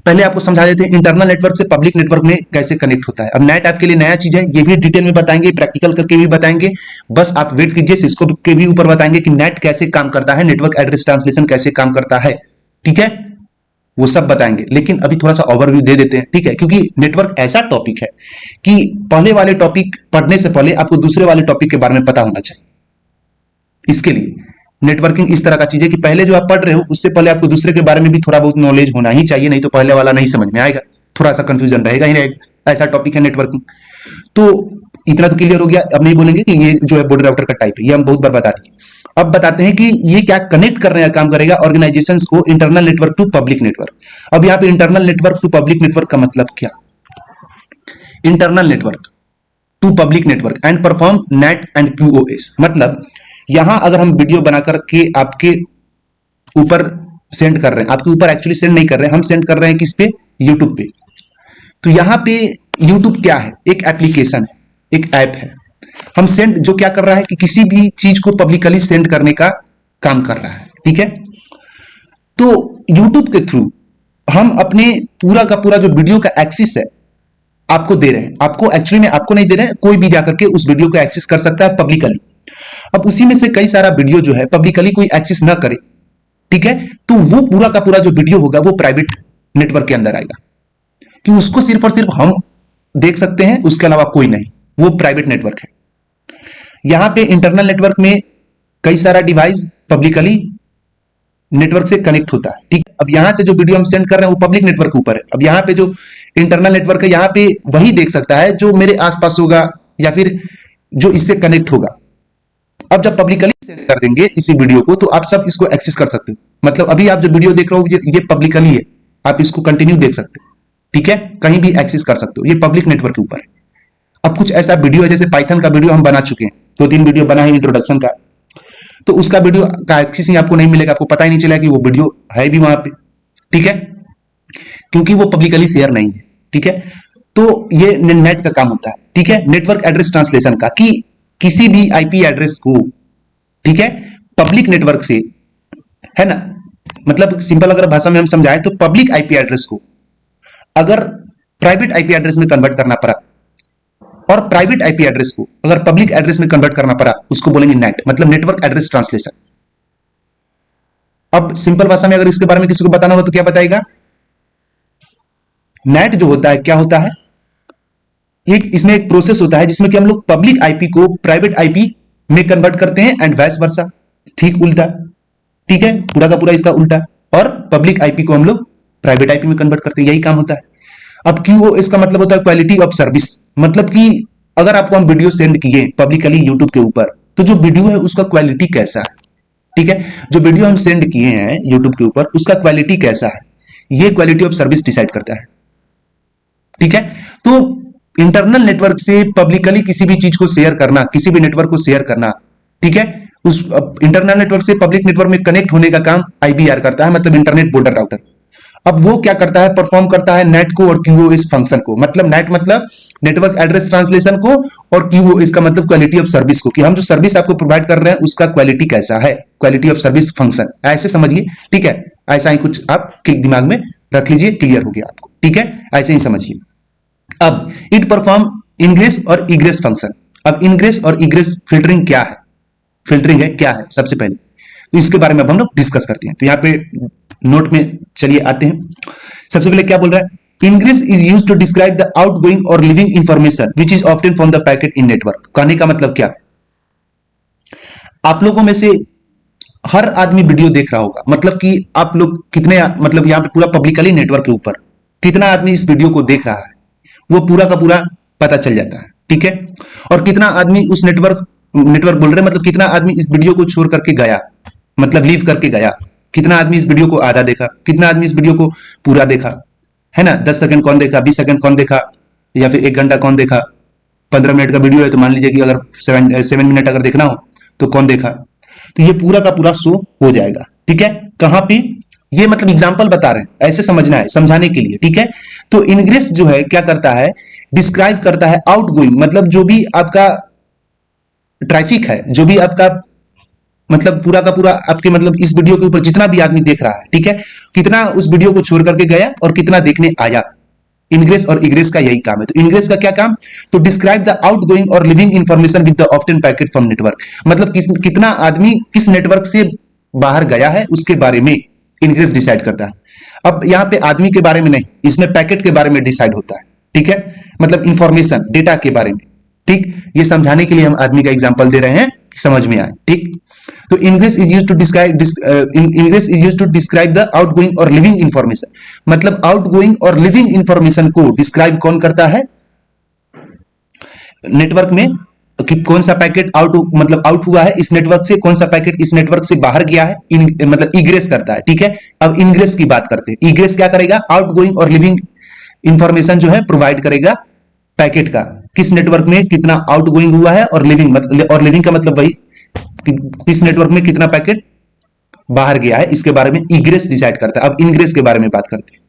C: पहले आपको समझा देते हैं इंटरनल नेटवर्क से पब्लिक नेटवर्क में कैसे कनेक्ट होता है। अब नेट आपके लिए नया चीज है, ये भी डिटेल में बताएंगे, प्रैक्टिकल करके भी बताएंगे, बस आप वेट कीजिए। सिस्को के भी ऊपर बताएंगे कि नेट कैसे काम करता है, नेटवर्क एड्रेस ट्रांसलेशन कैसे काम करता है, ठीक है, वो सब बताएंगे। लेकिन अभी थोड़ा सा ओवरव्यू दे देते हैं, ठीक है, क्योंकि नेटवर्क ऐसा टॉपिक है कि पहले वाले टॉपिक पढ़ने से पहले आपको दूसरे वाले टॉपिक के बारे में पता होना चाहिए। इसके लिए नेटवर्किंग इस तरह का चीज है कि पहले जो आप पढ़ रहे हो उससे पहले आपको दूसरे के बारे में भी थोड़ा बहुत नॉलेज होना ही चाहिए, नहीं तो पहले वाला नहीं समझ में आएगा, थोड़ा सा कंफ्यूजन रहेगा ही रहेगा। ऐसा टॉपिक है नेटवर्किंग। तो इतना तो क्लियर हो गया। अब नहीं बोलेंगे कि ये जो है बॉर्डर राउटर का टाइप है, ये हम बहुत बार बता दिए। अब बताते हैं कि ये क्या कनेक्ट करने का काम करेगा ऑर्गेनाइजेशंस को, internal network to public network. अब यहाँ पे internal network to public network का मतलब क्या, internal network to public network and perform NAT and QoS. मतलब यहां अगर हम वीडियो बनाकर के आपके ऊपर सेंड कर रहे हैं, आपके ऊपर एक्चुअली सेंड नहीं कर रहे हैं, हम सेंड कर रहे हैं किस पे, यूट्यूब पे। तो यहां पे यूट्यूब क्या है, एक एप्लीकेशन है, एक ऐप है। हम सेंड जो क्या कर रहा है कि किसी भी चीज को पब्लिकली सेंड करने का काम कर रहा है, ठीक है। तो यूट्यूब के थ्रू हम अपने पूरा का पूरा जो वीडियो का एक्सेस है आपको दे रहे हैं। आपको एक्चुअली में आपको नहीं दे रहे हैं, कोई भी जाकर के उस वीडियो को एक्सेस कर सकता है पब्लिकली। अब उसी में से कई सारा वीडियो जो है पब्लिकली कोई एक्सेस ना करे, ठीक है, तो वो पूरा का पूरा जो वीडियो होगा वो प्राइवेट नेटवर्क के अंदर आएगा, कि उसको सिर्फ और सिर्फ हम देख सकते हैं, उसके अलावा कोई नहीं, वो प्राइवेट नेटवर्क है। यहां पे इंटरनल नेटवर्क में कई सारा डिवाइस पब्लिकली नेटवर्क से कनेक्ट होता है, ठीक है। अब यहां से जो वीडियो हम सेंड कर रहे हैं वो पब्लिक नेटवर्क के ऊपर है। अब यहां पे जो इंटरनल नेटवर्क है, यहां पे वही देख सकता है जो मेरे आसपास होगा या फिर जो इससे कनेक्ट होगा। अब जब पब्लिकली सेंड कर देंगे इसी वीडियो को, तो आप सब इसको एक्सेस कर सकते हो। मतलब अभी आप जो वीडियो देख रहे हो ये पब्लिकली है, आप इसको कंटिन्यू देख सकते हो, ठीक है, कहीं भी एक्सेस कर सकते हो, ये पब्लिक नेटवर्क के ऊपर है। अब कुछ ऐसा वीडियो है, जैसे पाइथन का वीडियो हम बना चुके हैं, 2-3 वीडियो बना है इंट्रोडक्शन का, तो उसका वीडियो का एक्सेस ही आपको नहीं मिलेगा, आपको पता ही नहीं चलेगा कि वो वीडियो है भी वहां पे, ठीक है, क्योंकि वो पब्लिकली शेयर नहीं है, ठीक है। तो ये नेट का काम होता है, ठीक है, नेटवर्क एड्रेस ट्रांसलेशन का, कि किसी भी आईपी एड्रेस को, ठीक है, पब्लिक नेटवर्क से, है ना, मतलब सिंपल अगर भाषा में हम समझाएं तो पब्लिक आईपी एड्रेस को अगर प्राइवेट आईपी एड्रेस में कन्वर्ट करना पड़ा, और प्राइवेट आईपी एड्रेस को अगर पब्लिक एड्रेस में कन्वर्ट करना पड़ा, उसको बोलेंगे नेट, मतलब नेटवर्क एड्रेस ट्रांसलेशन। अब सिंपल भाषा में अगर इसके बारे में किसी को बताना हो तो क्या बताएगा, नेट जो होता है क्या होता है, इसमें एक प्रोसेस होता है जिसमें कि हम लोग पब्लिक आईपी को प्राइवेट आईपी में कन्वर्ट करते हैं, एंड वाइस वर्सा, ठीक उल्टा, ठीक है, पूरा का पूरा इसका उल्टा, और पब्लिक आईपी को हम लोग प्राइवेट आईपी में कन्वर्ट करते हैं, यही काम होता है। अब क्यूओएस का मतलब होता है क्वालिटी ऑफ सर्विस, मतलब कि अगर आपको हम वीडियो सेंड किए पब्लिकली यूट्यूब के ऊपर, तो जो वीडियो है उसका क्वालिटी कैसा है, ठीक है, जो वीडियो हम सेंड किए हैं यूट्यूब के ऊपर उसका क्वालिटी कैसा है, ये क्वालिटी ऑफ सर्विस डिसाइड करता है, ठीक है। तो इंटरनल नेटवर्क से पब्लिकली किसी भी चीज को शेयर करना, किसी भी नेटवर्क को शेयर करना, ठीक है, उस इंटरनल नेटवर्क से पब्लिक नेटवर्क में कनेक्ट होने का काम आईबीआर करता है, मतलब इंटरनेट बॉर्डर राउटर। अब वो क्या करता है, परफॉर्म करता है नेट को और क्यूओएस फंक्शन को, मतलब नेट मतलब नेटवर्क एड्रेस ट्रांसलेशन को, और क्यूओएस का मतलब क्वालिटी ऑफ सर्विस को, कि हम जो सर्विस आपको प्रोवाइड कर रहे हैं उसका क्वालिटी कैसा है, क्वालिटी ऑफ सर्विस फंक्शन, ऐसे समझिए, ठीक है। ऐसा ही कुछ आप दिमाग में रख लीजिए, क्लियर हो गया आपको, ठीक है, ऐसे ही समझिए। अब इट परफॉर्म इनग्रेस और इग्रेस फंक्शन। अब इनग्रेस और इग्रेस फिल्टरिंग क्या है, फिल्टरिंग है क्या है, सबसे पहले तो इसके बारे में अब हम लोग डिस्कस करते हैं। तो यहाँ पे नोट में चलिए आते हैं। सबसे पहले क्या बोल रहा है, ingress is used to describe the outgoing और leaving information which is obtain from the packet in network. कहने का मतलब क्या, आप लोगों में से हर आदमी वीडियो देख रहा होगा, मतलब कि आप लोग कितने, मतलब यहाँ पे पूरा पब्लिकली नेटवर्क के ऊपर कितना आदमी इस वीडियो को देख रहा है वो पूरा का पूरा पता चल जाता है, ठीक है। और कितना आदमी उस नेटवर्क बोल रहे, मतलब कितना आदमी इस वीडियो को छोड़ करके गया, मतलब लीव करके गया, कितना आदमी इस वीडियो को आधा देखा, कितना आदमी इस वीडियो को पूरा देखा, है ना, 10 सेकंड कौन देखा, 20 सेकंड कौन देखा, या फिर 1 घंटा कौन देखा, 15 मिनट का वीडियो है तो मान लीजिए कि अगर 7 मिनट अगर देखना हो तो कौन देखा, तो ये पूरा का पूरा शो हो जाएगा। ठीक है, कहां पे, ये मतलब एग्जांपल बता रहे हैं, ऐसे समझना है, समझाने के लिए। ठीक है, तो इनग्रेस जो है क्या करता है, डिस्क्राइब करता है आउटगोइंग, मतलब जो भी आपका ट्रैफिक है, जो भी आपका मतलब पूरा का पूरा आपके मतलब इस वीडियो के ऊपर जितना भी आदमी देख रहा है, ठीक है, कितना उस वीडियो को छोड़ करके गया और कितना देखने आया। इनग्रेस और इग्रेस का यही काम है। तो इनग्रेस का क्या काम, तो डिस्क्राइब द आउटगोइंग और leaving information with the obtain packet from network, मतलब कितना आदमी किस नेटवर्क से बाहर गया है उसके बारे में इनग्रेस डिसाइड करता है। अब यहां पे आदमी के बारे में नहीं, इसमें पैकेट के बारे में डिसाइड होता है। ठीक है, मतलब इंफॉर्मेशन डेटा के बारे में। ठीक, ये समझाने के लिए हम आदमी का एग्जांपल दे रहे हैं कि समझ में आए। ठीक, तो ingress is used to describe the outgoing और लिविंग इंफॉर्मेशन, मतलब आउटगोइंग और लिविंग इंफॉर्मेशन को डिस्क्राइब कौन करता है नेटवर्क में, कि कौन सा पैकेट मतलब आउट हुआ है इस नेटवर्क से, कौन सा पैकेट इस नेटवर्क से बाहर गया है, मतलब इग्रेस करता है। ठीक है, अब इनग्रेस की बात करते हैं। इग्रेस क्या करेगा, आउटगोइंग और लिविंग इंफॉर्मेशन जो है प्रोवाइड करेगा पैकेट का, किस नेटवर्क में कितना आउटगोइंग हुआ है, और लिविंग का मतलब वही किस नेटवर्क में कितना पैकेट बाहर गया है, इसके बारे में इग्रेस डिसाइड करता है। अब इनग्रेस के बारे में बात करते हैं।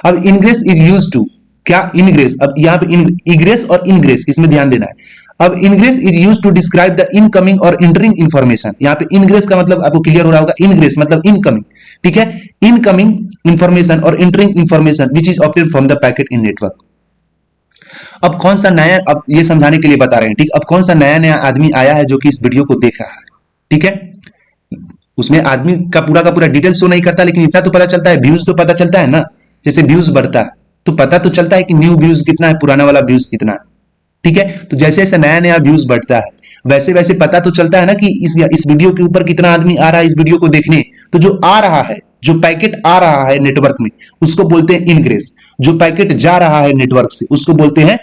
C: अब इनग्रेस इज यूज्ड टू, क्या इनग्रेस, अब यहां पे इग्रेस और इनग्रेस इसमें ध्यान देना है। अब ingress is used to describe the incoming और एंटरिंग इंफॉर्मेशन, यहां पे इनग्रेस का मतलब आपको क्लियर हो रहा होगा, इनग्रेस मतलब इनकमिंग। ठीक है, इनकमिंग इंफॉर्मेशन और entering information which is obtained from the packet in network. अब कौन सा नया, अब ये समझाने के लिए बता रहे हैं। ठीक, अब कौन सा नया नया आदमी आया है जो कि इस वीडियो को देख रहा है। ठीक है, उसमें आदमी का पूरा डिटेल शो नहीं करता, लेकिन इतना तो पता चलता है, व्यूज तो पता चलता है ना, जैसे व्यूज बढ़ता है तो पता तो चलता है कि न्यू व्यूज कितना है, पुराना वाला व्यूज कितना है। ठीक है, तो जैसे जैसे नया नया व्यूज बढ़ता है वैसे वैसे पता तो चलता है ना कि इस वीडियो के ऊपर कितना आदमी आ रहा है इस वीडियो को देखने। तो जो आ रहा है, जो पैकेट आ रहा है नेटवर्क में, उसको बोलते हैं इनग्रेस। जो पैकेट जा रहा है नेटवर्क से उसको बोलते हैं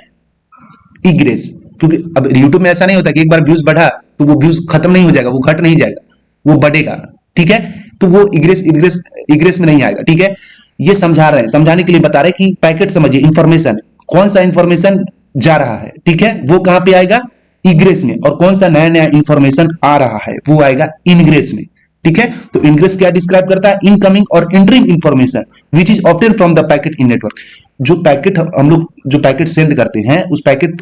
C: इग्रेस। क्योंकि अब यूट्यूब में ऐसा नहीं होता कि एक बार व्यूज बढ़ा तो वो व्यूज खत्म नहीं हो जाएगा, वो घट नहीं जाएगा, वो बढ़ेगा। ठीक है, तो वो इग्रेस में नहीं आएगा। ठीक है, ये समझा रहे हैं, समझाने के लिए बता रहे हैं कि पैकेट समझिए, इंफॉर्मेशन, कौन सा इंफॉर्मेशन जा रहा है, ठीक है, वो कहां पे आएगा, इग्रेस में, और कौन सा नया नया इंफॉर्मेशन आ रहा है वो आएगा इनग्रेस में। ठीक है, तो इनग्रेस क्या डिस्क्राइब करता है, इनकमिंग और entering information which is obtain from the packet in network. जो पैकेट हम लोग जो पैकेट सेंड करते हैं उस पैकेट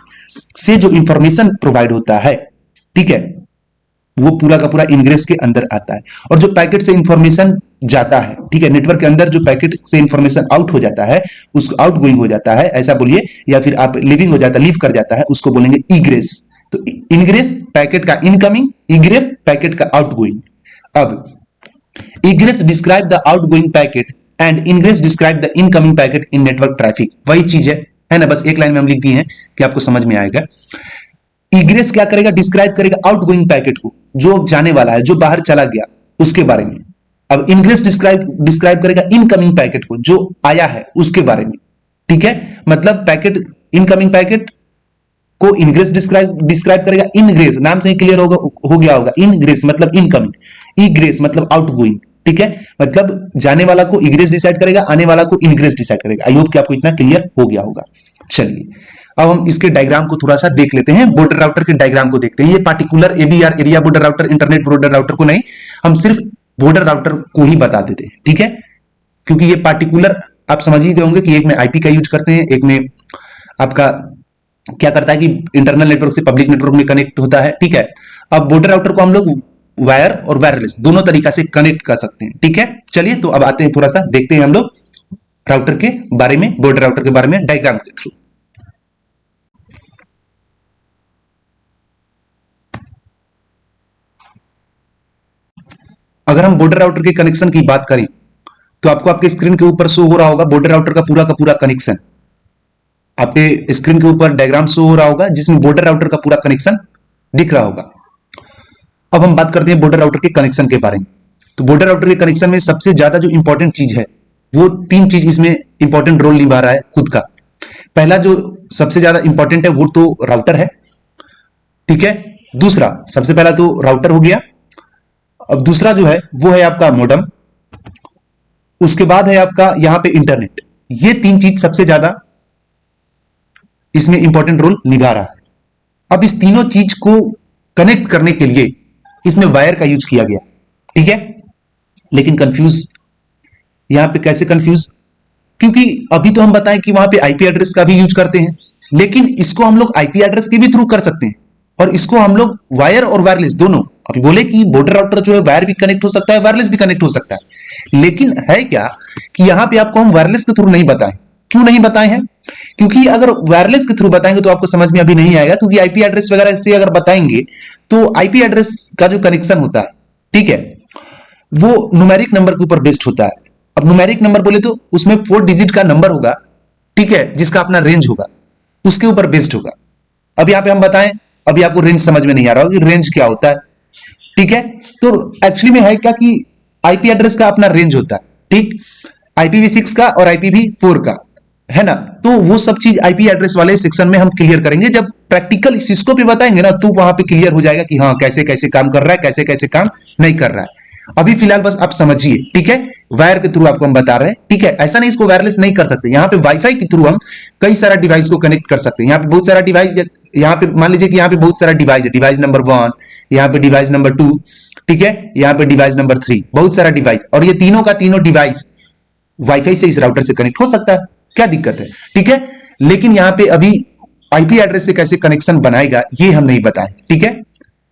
C: से जो इंफॉर्मेशन प्रोवाइड होता है, ठीक है, वो पूरा का पूरा इनग्रेस के अंदर आता है। और जो पैकेट से इंफॉर्मेशन जाता है, ठीक है, नेटवर्क के अंदर जो पैकेट से इंफॉर्मेशन आउट हो जाता है, उसको आउट गोइंग हो जाता है ऐसा बोलिए, या फिर आप लिविंग हो जाता है, लीव कर जाता है, उसको बोलेंगे इग्रेस। तो इनग्रेस पैकेट का इनकमिंग, इग्रेस पैकेट का आउटगोइंग। अब egress describe the outgoing packet and ingress describe the incoming packet in network traffic. वही चीज है ना, बस एक लाइन में हम लिख दिए हैं कि आपको समझ में आएगा। इग्रेस क्या करेगा, डिस्क्राइब करेगा आउटगोइंग पैकेट को, जो जाने वाला है, जो बाहर चला गया उसके बारे में। अब इनग्रेस डिस्क्राइब करेगा इनकमिंग पैकेट को, जो आया है उसके बारे में। ठीक है, मतलब पैकेट, इनकमिंग पैकेट को इनग्रेस डिस्क्राइब करेगा। इनग्रेस नाम से ही क्लियर हो गया होगा, इनग्रेस मतलब इनकमिंग, इग्रेस मतलब आउटगोइंग। ठीक है, मतलब जाने वाला को इग्रेस डिसाइड करेगा, आने वाला को इनग्रेस डिसाइड करेगा। आई होप कि आपको इतना क्लियर हो गया होगा। चलिए अब हम इसके डायग्राम को थोड़ा सा देख लेते हैं, बॉर्डर राउटर के डायग्राम को देखते हैं। ये particular एबीआर area border router, internet border router को नहीं, हम सिर्फ बॉर्डर राउटर को ही बता देते हैं। ठीक है, क्योंकि ये पार्टिकुलर आप समझ ही होंगे कि एक में आईपी का यूज करते हैं, एक में आपका क्या करता है कि इंटरनल नेटवर्क से पब्लिक नेटवर्क में कनेक्ट होता है। ठीक है, अब बॉर्डर राउटर को हम लोग वायर और वायरलेस दोनों तरीका से कनेक्ट कर सकते हैं। ठीक है, चलिए तो अब आते हैं, थोड़ा सा देखते हैं हम लोग राउटर के बारे में, बॉर्डर राउटर के बारे में डायग्राम के थ्रू। अगर हम बॉर्डर राउटर के कनेक्शन की बात करें तो आपको आपके स्क्रीन के ऊपर शो हो रहा होगा बॉर्डर राउटर का पूरा कनेक्शन। आपके स्क्रीन के ऊपर डायग्राम शो हो रहा होगा जिसमें बॉर्डर राउटर का पूरा कनेक्शन दिख रहा होगा। अब हम बात करते हैं बॉर्डर राउटर के कनेक्शन के बारे में। तो बॉर्डर राउटर के कनेक्शन में सबसे ज्यादा जो इंपॉर्टेंट चीज है, वो तीन चीज इसमें इंपॉर्टेंट रोल निभा रहा है खुद का। पहला जो सबसे ज्यादा इंपॉर्टेंट है वो तो राउटर है। ठीक है, दूसरा, सबसे पहला तो राउटर हो गया। अब दूसरा जो है वो है आपका मॉडेम, उसके बाद है आपका यहां पे इंटरनेट। ये तीन चीज सबसे ज्यादा इसमें इंपॉर्टेंट रोल निभा रहा है। अब इस तीनों चीज को कनेक्ट करने के लिए इसमें वायर का यूज किया गया, ठीक है। लेकिन कंफ्यूज यहां पे कैसे कंफ्यूज, क्योंकि अभी तो हम बताएं कि वहां पे आईपी एड्रेस का भी यूज करते हैं, लेकिन इसको हम लोग आईपी एड्रेस के भी थ्रू कर सकते हैं और इसको हम लोग वायर और वायरलेस दोनों, अभी बोले कि बॉर्डर राउटर जो है वायर भी कनेक्ट हो सकता है, वायरलेस भी कनेक्ट हो सकता है, लेकिन है क्या कि यहां पे आपको हम वायरलेस के थ्रू नहीं बताएं। क्यों नहीं बताए हैं? क्योंकि अगर वायरलेस के थ्रू बताएंगे तो आपको समझ में अभी नहीं आएगा, क्योंकि आईपी एड्रेस वगैरह से अगर बताएंगे तो आईपी एड्रेस का जो कनेक्शन होता है, ठीक है, वो न्यूमेरिक नंबर के ऊपर बेस्ड होता है। अब न्यूमेरिक नंबर बोले तो उसमें 4 डिजिट का नंबर होगा, ठीक है, जिसका अपना रेंज होगा, उसके ऊपर बेस्ड होगा। अब यहां पे हम बताएं, अभी आपको रेंज समझ में नहीं आ रहा होगा कि रेंज क्या होता है, ठीक है। तो एक्चुअली में है क्या कि आईपी एड्रेस का अपना रेंज होता है, ठीक, IPv6 का और IPv4 का, है ना। तो वो सब चीज आईपी एड्रेस वाले सेक्शन में हम क्लियर करेंगे, जब प्रैक्टिकल सिस्को पे बताएंगे ना तो वहां पे क्लियर हो जाएगा कि हाँ कैसे कैसे काम कर रहा है, कैसे कैसे काम नहीं कर रहा है। अभी फिलहाल बस आप समझिए, ठीक है, वायर के थ्रू आपको हम बता रहे हैं, ठीक है। ऐसा नहीं इसको वायरलेस नहीं कर सकते, यहाँ पे वाईफाई के थ्रू हम कई सारा डिवाइस को कनेक्ट कर सकते हैं। यहाँ पे बहुत सारा डिवाइस, यहाँ पे मान लीजिए कि यहाँ पे बहुत सारा डिवाइस है, डिवाइस नंबर 1, यहाँ पे डिवाइस नंबर 2, ठीक है, यहाँ पे डिवाइस नंबर 3, बहुत सारा डिवाइस, और ये तीनों का तीनों डिवाइस वाईफाई से इस राउटर से कनेक्ट हो सकता है, क्या दिक्कत है, ठीक है। लेकिन यहाँ पे अभी आईपी एड्रेस से कैसे कनेक्शन बनाएगा ये हम नहीं बताएं, ठीक है।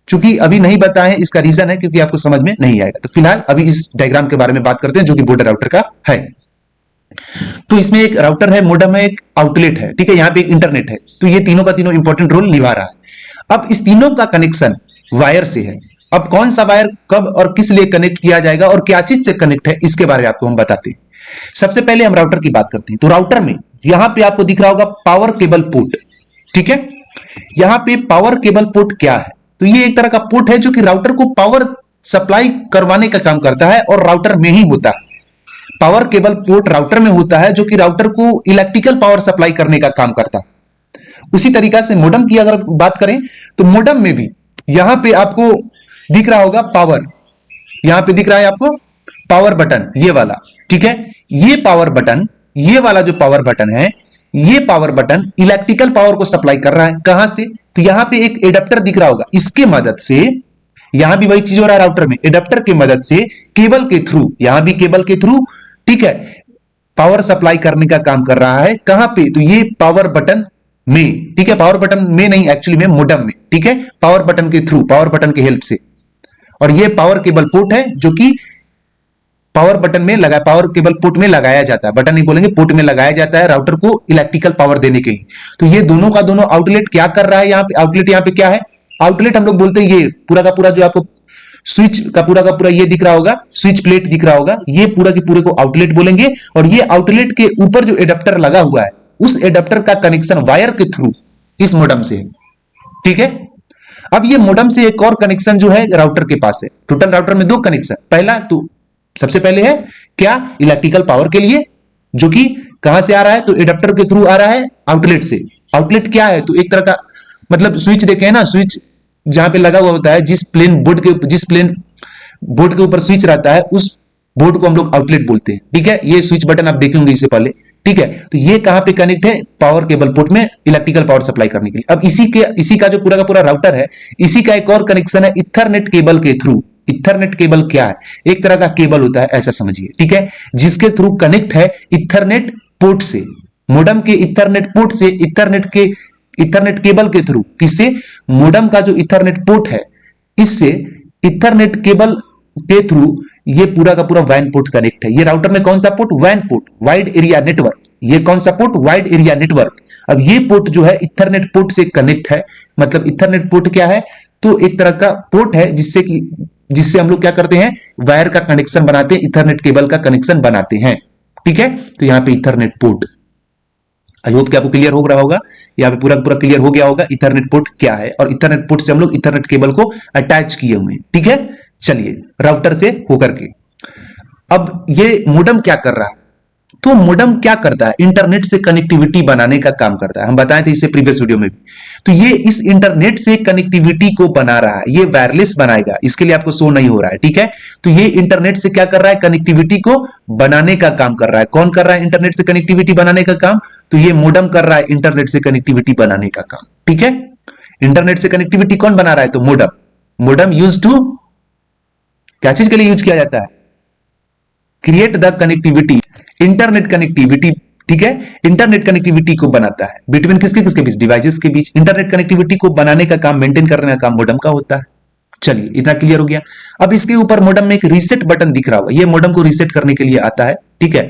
C: चूंकि अभी नहीं बताएं, इसका रीजन है क्योंकि आपको समझ में नहीं आएगा। तो फिलहाल अभी इस डायग्राम के बारे में बात करते हैं जो कि बॉर्डर राउटर का है। तो इसमें एक राउटर है, मोडेम है, एक आउटलेट है, ठीक है, यहाँ पे एक इंटरनेट है। तो ये तीनों का तीनों इंपॉर्टेंट रोल निभा रहा है। अब इस तीनों का कनेक्शन वायर से है। अब कौन सा वायर कब और किस लिए कनेक्ट किया जाएगा और क्या चीज से कनेक्ट है, इसके बारे में आपको हम बताते हैं। सबसे पहले हम राउटर की बात करते हैं। तो राउटर में यहां पे आपको दिख रहा होगा पावर केबल पोर्ट, ठीक है। यहां पे पावर केबल पोर्ट क्या है? तो ये एक तरह का पोर्ट है जो कि राउटर को पावर सप्लाई करवाने का काम करता है और राउटर में ही होता है। पावर केबल पोर्ट राउटर में होता है जो कि राउटर को इलेक्ट्रिकल पावर सप्लाई करने का काम करता है। उसी तरीका से मोडेम की अगर बात करें तो मोडेम में भी यहां पे आपको दिख रहा होगा पावर, यहां पे दिख रहा है आपको पावर बटन, ये वाला, ठीक है। ये पावर बटन, ये वाला जो पावर बटन है, ये पावर बटन इलेक्ट्रिकल पावर को सप्लाई कर रहा है। कहां से? तो यहां पे एक एडाप्टर दिख रहा होगा, इसके मदद से, यहां भी वही चीज हो रहा है राउटर में, एडाप्टर की मदद से केबल के थ्रू, यहां भी केबल के थ्रू, ठीक है, पावर सप्लाई करने का काम कर रहा है। कहां पे? तो ये पावर बटन में, ठीक है, पावर बटन में नहीं, एक्चुअली में मोडेम में, ठीक है, पावर बटन के थ्रू, पावर बटन की हेल्प से। और ये पावर केबल पोर्ट है जो कि पावर बटन में लगा, पावर केबल पोर्ट में लगाया जाता है, बटन नहीं बोलेंगे, पोर्ट में लगाया जाता है राउटर को इलेक्ट्रिकल पावर देने के लिए। तो ये दोनों का दोनों आउटलेट क्या कर रहा है? यहाँ पे आउटलेट, यहाँ पे क्या है आउटलेट, हम लोग बोलते हैं ये पूरा का पूरा जो आपको स्विच का पूरा ये दिख रहा होगा, स्विच प्लेट दिख रहा होगा, ये पूरा के पूरे को आउटलेट बोलेंगे। और ये आउटलेट के ऊपर जो एडाप्टर लगा हुआ है, उस एडाप्टर का कनेक्शन वायर के थ्रू इस मोडेम से है, ठीक है। अब ये मोडेम से एक और कनेक्शन जो है राउटर के पास है। टोटल राउटर में 2 कनेक्शन, पहला तो सबसे पहले है क्या, इलेक्ट्रिकल पावर के लिए, जो कि कहां से आ रहा है? तो एडाप्टर के थ्रू आ रहा है, आउटलेट से। आउटलेट क्या है? तो एक तरह का मतलब स्विच देखे हैं ना, स्विच जहां पे लगा हुआ होता है, जिस प्लेन बोर्ड के ऊपर स्विच रहता है, उस बोर्ड को हम लोग आउटलेट बोलते हैं, ठीक है। ये स्विच बटन आप देखेंगे इससे पहले, ठीक है। तो ये कहां पे कनेक्ट है? पावर केबल पोर्ट में इलेक्ट्रिकल पावर सप्लाई करने के लिए। अब इसी का जो पूरा का पूरा राउटर है, इसी का एक और कनेक्शन है इथरनेट केबल के थ्रू। इथरनेट केबल क्या है? एक तरह का केबल होता है, ऐसा समझिए, ठीक है, जिसके थ्रू कनेक्ट है इथरनेट पोर्ट से, मोडेम के इथरनेट पोर्ट से, इथरनेट केबल के थ्रू, किससे? मोडेम का जो इथरनेट पोर्ट है, इससे इथरनेट केबल के थ्रू ये पूरा का पूरा वैन पोर्ट कनेक्ट है। ये राउटर में कौन सा पोर्ट? वैन पोर्ट, वाइड एरिया नेटवर्क। ये कौन सा पोर्ट? Wide area network. अब ये पोर्ट जो है इथरनेट पोर्ट से कनेक्ट है। मतलब इथरनेट पोर्ट क्या है? तो एक तरह का पोर्ट है जिससे हम लोग क्या करते हैं, वायर का कनेक्शन बनाते हैं, इथरनेट केबल का कनेक्शन बनाते हैं, ठीक है। तो यहां पे इथरनेट पोर्ट, आई होप कि आपको क्लियर हो रहा होगा, यहाँ पे पूरा पूरा क्लियर हो गया होगा इथरनेट पोर्ट क्या है। और इथरनेट पोर्ट से हम लोग इथरनेट केबल को अटैच किए हुए हैं, ठीक है। चलिए राउटर से होकर के अब ये मोडेम क्या कर रहा है? तो मोडेम क्या करता है? इंटरनेट से कनेक्टिविटी बनाने का काम करता है। हम बताए थे इससे प्रीवियस वीडियो में भी। तो ये इस इंटरनेट से कनेक्टिविटी को बना रहा है, ये वायरलेस बनाएगा, इसके लिए आपको शो नहीं हो रहा है, ठीक है। तो ये इंटरनेट से क्या कर रहा है? कनेक्टिविटी को बनाने का काम कर रहा है। कौन कर रहा है इंटरनेट से कनेक्टिविटी बनाने का काम? तो ये मोडेम कर रहा है इंटरनेट से कनेक्टिविटी बनाने का काम, ठीक है। इंटरनेट से कनेक्टिविटी कौन बना रहा है? तो मोडम। मोडम यूज टू, क्या चीज के लिए यूज किया जाता है? Create the connectivity, internet connectivity, ठीक है, इंटरनेट कनेक्टिविटी को बनाता है बिटवीन किसके किसके बीच? डिवाइसेस के बीच। इंटरनेट कनेक्टिविटी को बनाने का काम, मेंटेन करने का काम मोडम का होता है। चलिए इतना क्लियर हो गया। अब इसके ऊपर मोडम में एक रीसेट बटन दिख रहा होगा, ये मोडम को रीसेट करने के लिए आता है, ठीक है।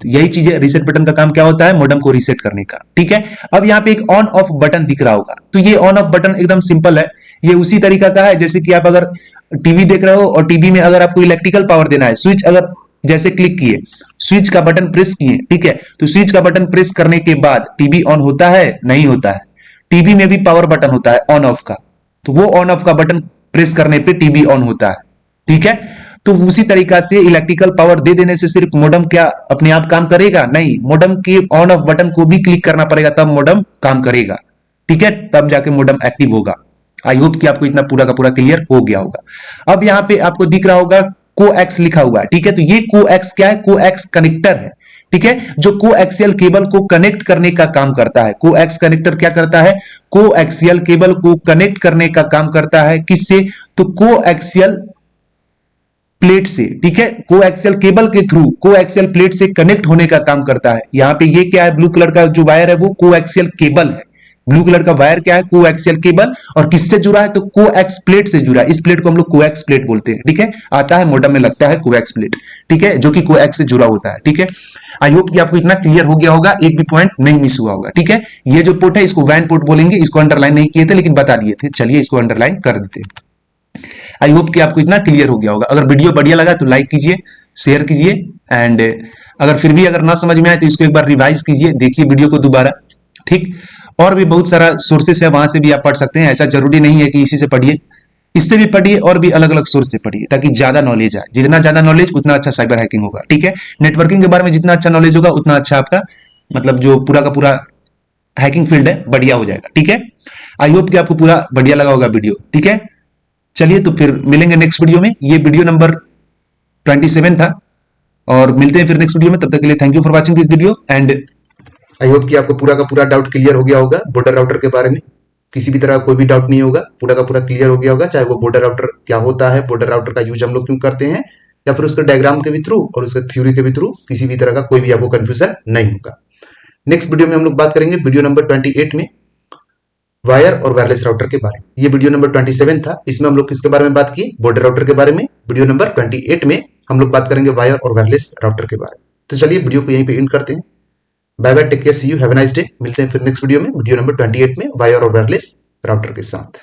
C: तो यही चीज है, रीसेट बटन का काम क्या होता है? मोडम को रीसेट करने का, ठीक है। अब यहाँ पे एक ऑन ऑफ बटन दिख रहा होगा, तो ये ऑन ऑफ बटन एकदम सिंपल है। ये उसी तरीका का है जैसे कि आप अगर टीवी देख रहे हो और टीवी में अगर आपको इलेक्ट्रिकल पावर देना है, स्विच अगर जैसे क्लिक किए, स्विच का बटन प्रेस किए, ठीक है, तो स्विच का बटन प्रेस करने के बाद टीवी ऑन होता है? नहीं होता है। टीवी में भी पावर बटन होता है ऑन ऑफ का, तो वो ऑन ऑफ का बटन प्रेस करने पे टीवी ऑन होता है, ठीक है। तो उसी तरीका से इलेक्ट्रिकल पावर दे देने से सिर्फ मोडम क्या अपने आप काम करेगा? नहीं, मोडम के ऑन ऑफ बटन को भी क्लिक करना पड़ेगा, तब मोडम काम करेगा, ठीक है, तब जाके मोडम एक्टिव होगा। आई होप कि आपको इतना पूरा का पूरा क्लियर हो गया होगा। अब यहाँ पे आपको दिख रहा होगा कोएक्स लिखा हुआ है, ठीक है, तो ये कोएक्स क्या है? कोएक्स कनेक्टर है, ठीक है, जो कोएक्सियल केबल को कनेक्ट करने का काम करता है। कोएक्स कनेक्टर क्या करता है? कोएक्सियल केबल को कनेक्ट करने का काम करता है, किससे? तो कोएक्सियल प्लेट से, ठीक है, कोएक्सियल केबल के थ्रू कोएक्सियल प्लेट से कनेक्ट होने का काम करता है। यहां पे ये क्या है? ब्लू कलर का जो वायर है वो कोएक्सियल केबल है। ब्लू कलर का वायर क्या है? Coaxial cable. और किससे जुड़ा है? तो कोएक्स प्लेट से जुड़ा है। इस प्लेट को हम लोग कोएक्स प्लेट बोलते हैं, ठीक है, आता है मोडम में लगता है कोएक्स प्लेट, ठीक है, जो कि कोएक्स से जुड़ा होता है, ठीक है। आई होप कि आपको इतना क्लियर हो गया होगा, एक भी पॉइंट नहीं मिस हुआ होगा, ठीक है। ये जो पोर्ट है इसको वैन पोर्ट बोलेंगे, इसको अंडरलाइन नहीं किए थे लेकिन बता दिए थे, चलिए इसको अंडरलाइन कर देते हैं। आई होप कि आपको इतना क्लियर हो गया होगा। अगर वीडियो बढ़िया लगा तो लाइक कीजिए, शेयर कीजिए, एंड अगर फिर भी अगर ना समझ में आए तो इसको एक बार रिवाइज कीजिए, देखिए वीडियो को दोबारा, ठीक। और भी बहुत सारा सोर्सेस है, वहां से भी आप पढ़ सकते हैं, ऐसा जरूरी नहीं है कि इसी से पढ़िए, इससे भी पढ़िए और भी अलग अलग सोर्स से पढ़िए, ताकि ज्यादा नॉलेज आए। जितना ज्यादा नॉलेज उतना अच्छा साइबर हैकिंग होगा, ठीक है। नेटवर्किंग के बारे में जितना अच्छा नॉलेज होगा उतना अच्छा आपका मतलब जो पूरा का पूरा हैकिंग फील्ड है बढ़िया हो जाएगा, ठीक है। आई होप कि आपको पूरा बढ़िया लगा होगा वीडियो, ठीक है। चलिए तो फिर मिलेंगे नेक्स्ट वीडियो में। ये वीडियो नंबर 27 था और मिलते हैं फिर नेक्स्ट वीडियो में। तब तक के लिए thank you for watching this video and
B: I hope कि आपको पूरा का पूरा डाउट क्लियर हो गया होगा बॉर्डर राउटर के बारे में। किसी भी तरह कोई भी डाउट नहीं होगा, पूरा का पूरा क्लियर हो गया होगा, चाहे वो बॉर्डर राउटर क्या होता है, बॉर्डर राउटर का यूज हम लोग क्यों करते हैं, या फिर उसके डायग्राम के भी थ्रू और उसके थ्योरी के भी थ्रू किसी भी तरह का कोई भी आपको कंफ्यूजन नहीं होगा। नेक्स्ट वीडियो में हम लोग बात करेंगे वीडियो नंबर 28 में वायर और वायरलेस राउटर के बारे में। ये वीडियो नंबर 27 था, इसमें हम लोग किसके बारे में बात की? बॉर्डर राउटर के बारे में। वीडियो नंबर 28 में हम लोग बात करेंगे वायर और वायरलेस राउटर के बारे में। तो चलिए वीडियो को यहीं पे एंड करते हैं। Bye bye, take care, see you, have a nice day. मिलते हैं फिर नेक्स्ट वीडियो में, वीडियो नंबर 28 में वायर और वायरलेस राउटर के साथ।